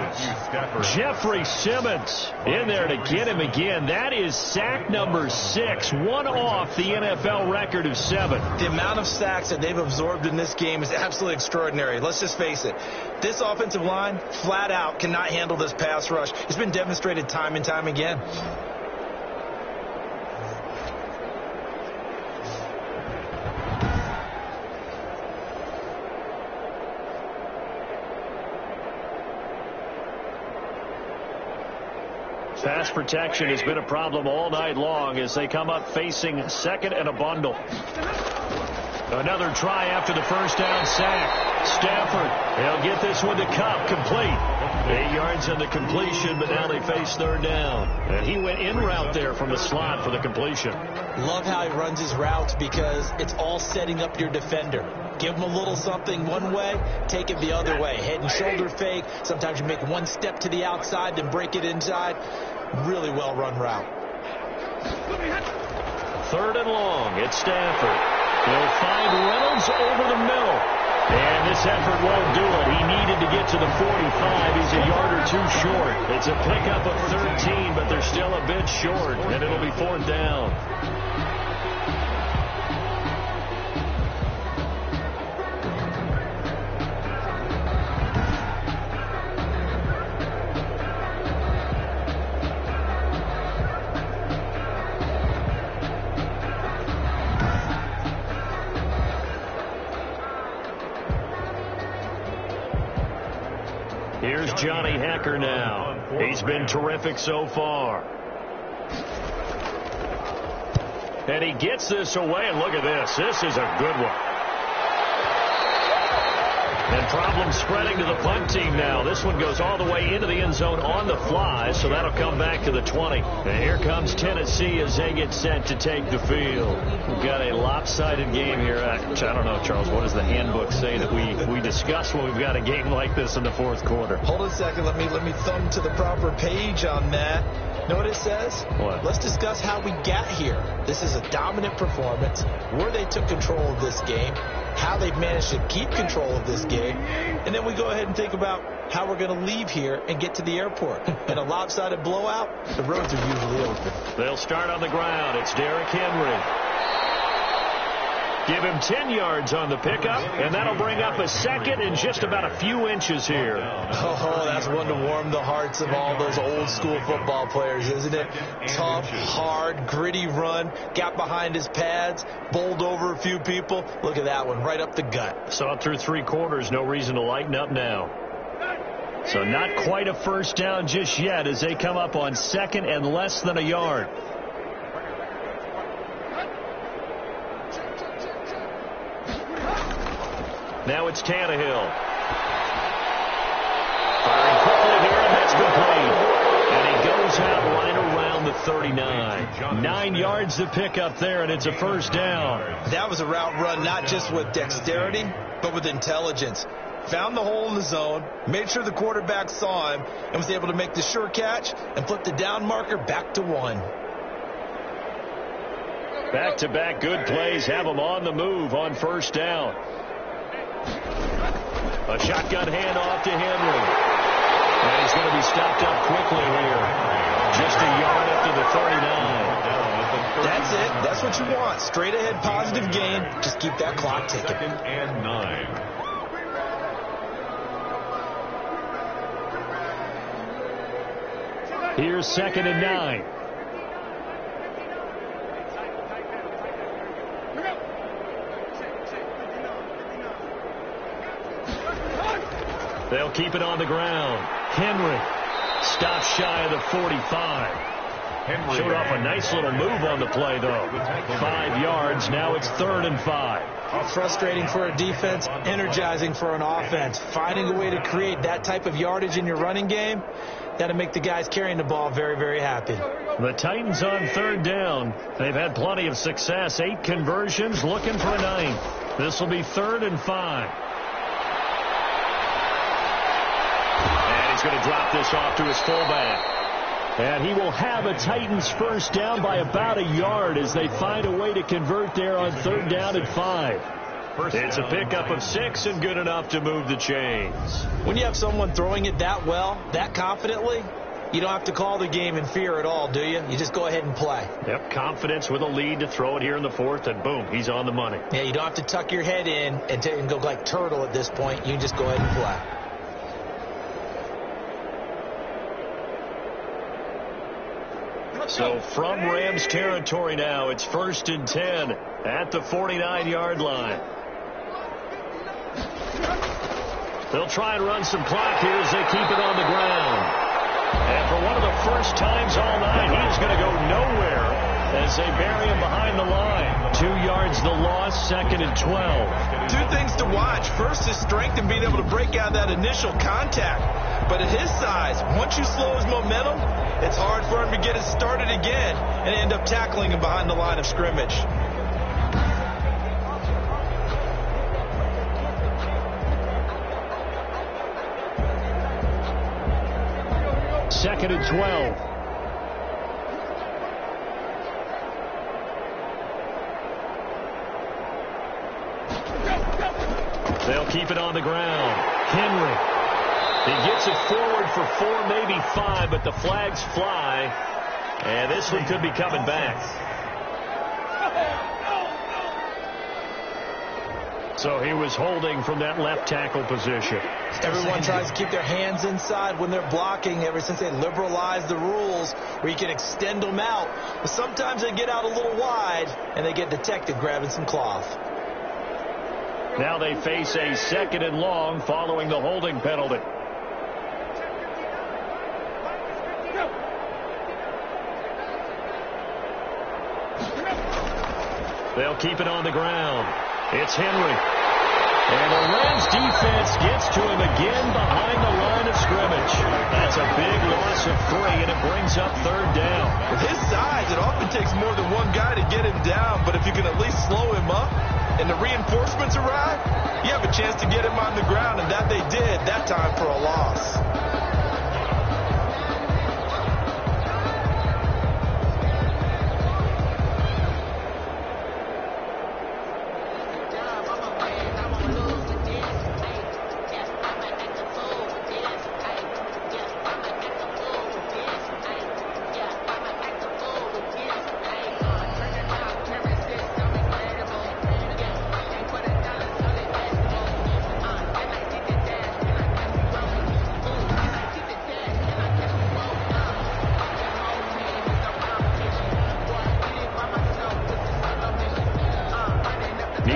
Jeffrey Simmons in there to get him again. That is sack number 6, one off the NFL record of 7. The amount of sacks that they've absorbed in this game is absolutely extraordinary. Let's just face it. This offensive line, flat out, cannot handle this pass rush. It's been demonstrated time and time again. Pass protection has been a problem all night long as they come up facing second and a bundle. Another try after the first down sack. Stafford, they'll get this one to Cup, complete. 8 yards on the completion, but now they face third down. And he went in route there from the slot for the completion. Love how he runs his routes because it's all setting up your defender. Give him a little something one way, take it the other way. Head and shoulder fake. Sometimes you make one step to the outside, then break it inside. Really well run route. Third and long. It's Stafford. He'll find Reynolds over the middle. And this effort won't do it. He needed to get to the 45. He's a yard or two short. It's a pickup of 13, but they're still a bit short, and it'll be fourth down. Here's Johnny Hekker now. He's been terrific so far. And he gets this away, and look at this. This is a good one. And problems spreading to the punt team now. This one goes all the way into the end zone on the fly, so that'll come back to the 20. And here comes Tennessee as they get set to take the field. We've got a lopsided game here. I don't know, Charles, what does the handbook say that we discuss when we've got a game like this in the fourth quarter? Hold on a second. Let me thumb to the proper page on that. Know what it says? What? Let's discuss how we got here. This is a dominant performance, where they took control of this game, how they've managed to keep control of this game, and then we go ahead and think about how we're going to leave here and get to the airport. In a lopsided blowout, the roads are usually open. They'll start on the ground. It's Derrick Henry. Give him 10 yards on the pickup, and that'll bring up a second in just about a few inches here. Oh, that's one to warm the hearts of all those old school football players, isn't it? Tough, hard, gritty run, got behind his pads, bowled over a few people. Look at that one, right up the gut. Saw it through 3 quarters, no reason to lighten up now. So not quite a first down just yet as they come up on second and less than a yard. Now it's Tannehill. Firing quickly here, and that's complete. And he goes out right around the 39. 9 yards to pick up there, and it's a first down. That was a route run not just with dexterity, but with intelligence. Found the hole in the zone, made sure the quarterback saw him, and was able to make the sure catch and flip the down marker back to 1. Back-to-back good plays have him on the move on first down. A shotgun handoff to Henry. And he's going to be stopped up quickly here. Just a yard up to the 39. That's it. That's what you want. Straight ahead positive gain. Just keep that clock ticking. Second and 9. Here's second and 9. They'll keep it on the ground. Henry stops shy of the 45. Henry showed off a nice little move on the play, though. 5 yards. Now it's 3rd and 5. Frustrating for a defense, energizing for an offense. Finding a way to create that type of yardage in your running game, that'll make the guys carrying the ball very, very happy. The Titans on 3rd down. They've had plenty of success. 8 conversions, looking for a 9th. This will be 3rd and 5. He's going to drop this off to his fullback. And he will have a Titans first down by about a yard as they find a way to convert there on 3rd down and 5. It's a pickup of 6 and good enough to move the chains. When you have someone throwing it that well, that confidently, you don't have to call the game in fear at all, do you? You just go ahead and play. Yep, confidence with a lead to throw it here in the 4th, and boom, he's on the money. Yeah, you don't have to tuck your head in and go like turtle at this point. You can just go ahead and play. So from Rams territory now, it's 1st and 10 at the 49-yard line. They'll try and run some clock here as they keep it on the ground. And for one of the first times all night, he is going to go nowhere as they bury him behind the line. 2 yards the loss, 2nd and 12. Two things to watch. First, his strength and being able to break out that initial contact. But at his size, once you slow his momentum, it's hard for him to get it started again and end up tackling him behind the line of scrimmage. Second and 12. They'll keep it on the ground. Henry. He gets it forward for 4, maybe 5, but the flags fly. And this one could be coming back. So he was holding from that left tackle position. Everyone tries to keep their hands inside when they're blocking ever since they liberalized the rules where you can extend them out. But sometimes they get out a little wide and they get detected grabbing some cloth. Now they face a 2nd and long following the holding penalty. They'll keep it on the ground. It's Henry. And the Rams defense gets to him again behind the line of scrimmage. That's a big loss of 3, and it brings up 3rd down. With his size, it often takes more than one guy to get him down, but if you can at least slow him up and the reinforcements arrive, you have a chance to get him on the ground, and that they did that time for a loss.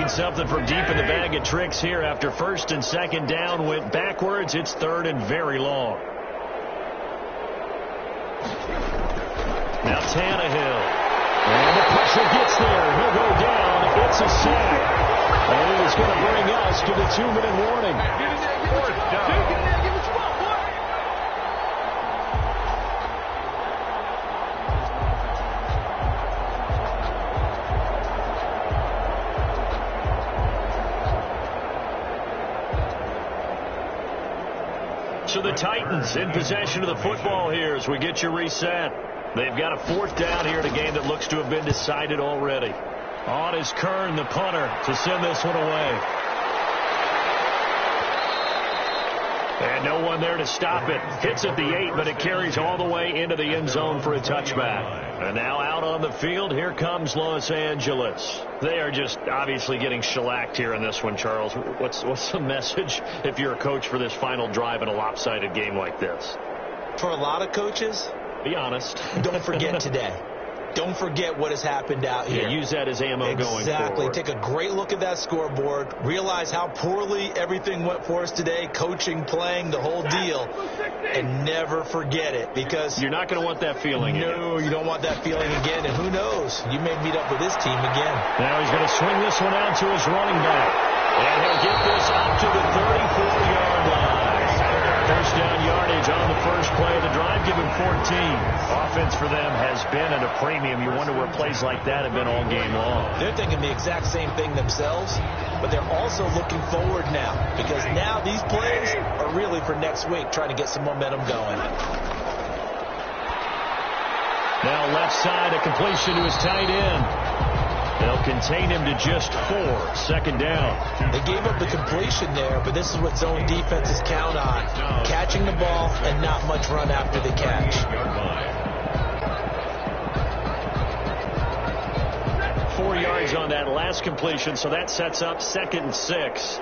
Something from deep in the bag of tricks here after 1st and 2nd down went backwards. It's 3rd and very long. Now Tannehill. And the pressure gets there. He'll go down. It's a sack. And it is going to bring us to the 2-minute warning. 4th down. So the Titans in possession of the football here as we get you reset. They've got a 4th down here in a game that looks to have been decided already. On is Kern, the punter, to send this one away. And no one there to stop it. Hits at the 8, but it carries all the way into the end zone for a touchback. And now out on the field, here comes Los Angeles. They are just obviously getting shellacked here in this one, Charles. What's the message if you're a coach for this final drive in a lopsided game like this? For a lot of coaches, be honest. Don't forget today. Don't forget what has happened out here. Yeah, use that as ammo going forward. Exactly. Take a great look at that scoreboard. Realize how poorly everything went for us today. Coaching, playing, the whole deal. And never forget it, because you're not going to want that feeling again. No, you don't want that feeling again. And who knows? You may meet up with this team again. Now he's going to swing this one out to his running back. And he'll get this up to the 34-yard line. 1st down yardage on the first play of the drive. Give him 14. Offense for them has been at a premium. You wonder where plays like that have been all game long. They're thinking the exact same thing themselves, but they're also looking forward now, because now these plays are really for next week, trying to get some momentum going. Now left side, a completion to his tight end. They'll contain him to just 4. 2nd down. They gave up the completion there, but this is what zone defenses count on. Catching the ball and not much run after the catch. 4 yards on that last completion, so that sets up 2nd and 6.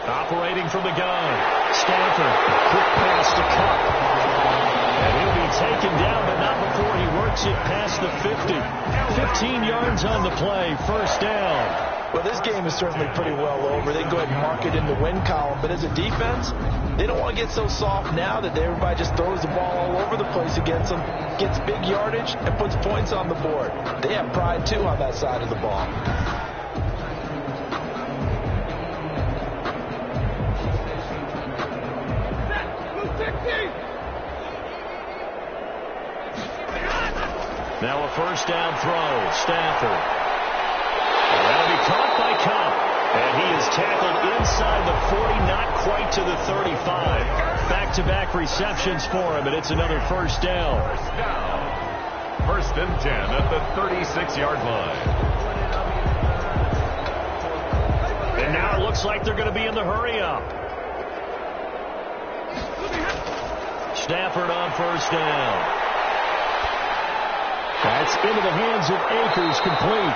Operating from the gun. Stanford. Quick pass to Cup. And he'll be taken down, but not before he works it past the 50. 15 yards on the play. 1st down. Well, this game is certainly pretty well over. They can go ahead and mark it in the win column. But as a defense, they don't want to get so soft now that everybody just throws the ball all over the place against them, gets big yardage, and puts points on the board. They have pride, too, on that side of the ball. Now a first down throw. Stafford. That'll be caught by Cup. And he is tackled inside the 40, not quite to the 35. Back-to-back receptions for him, and it's another first down. First and 10 at the 36-yard line. And now it looks like they're going to be in the hurry-up. Stafford on first down. That's into the hands of Akers, complete.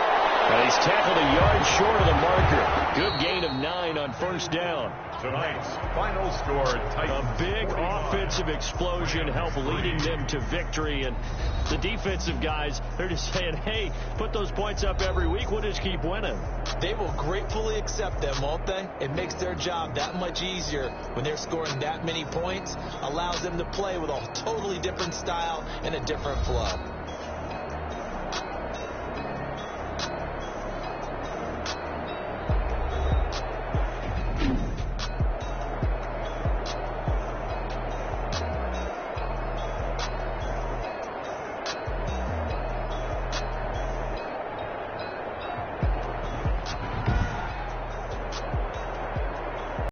And he's tackled a yard short of the marker. Good gain of 9 on first down. Tonight's final score, Titans. A big offensive explosion helped leading them to victory. And the defensive guys, they're just saying, hey, put those points up every week. We'll just keep winning. They will gratefully accept them, won't they? It makes their job that much easier when they're scoring that many points. Allows them to play with a totally different style and a different flow.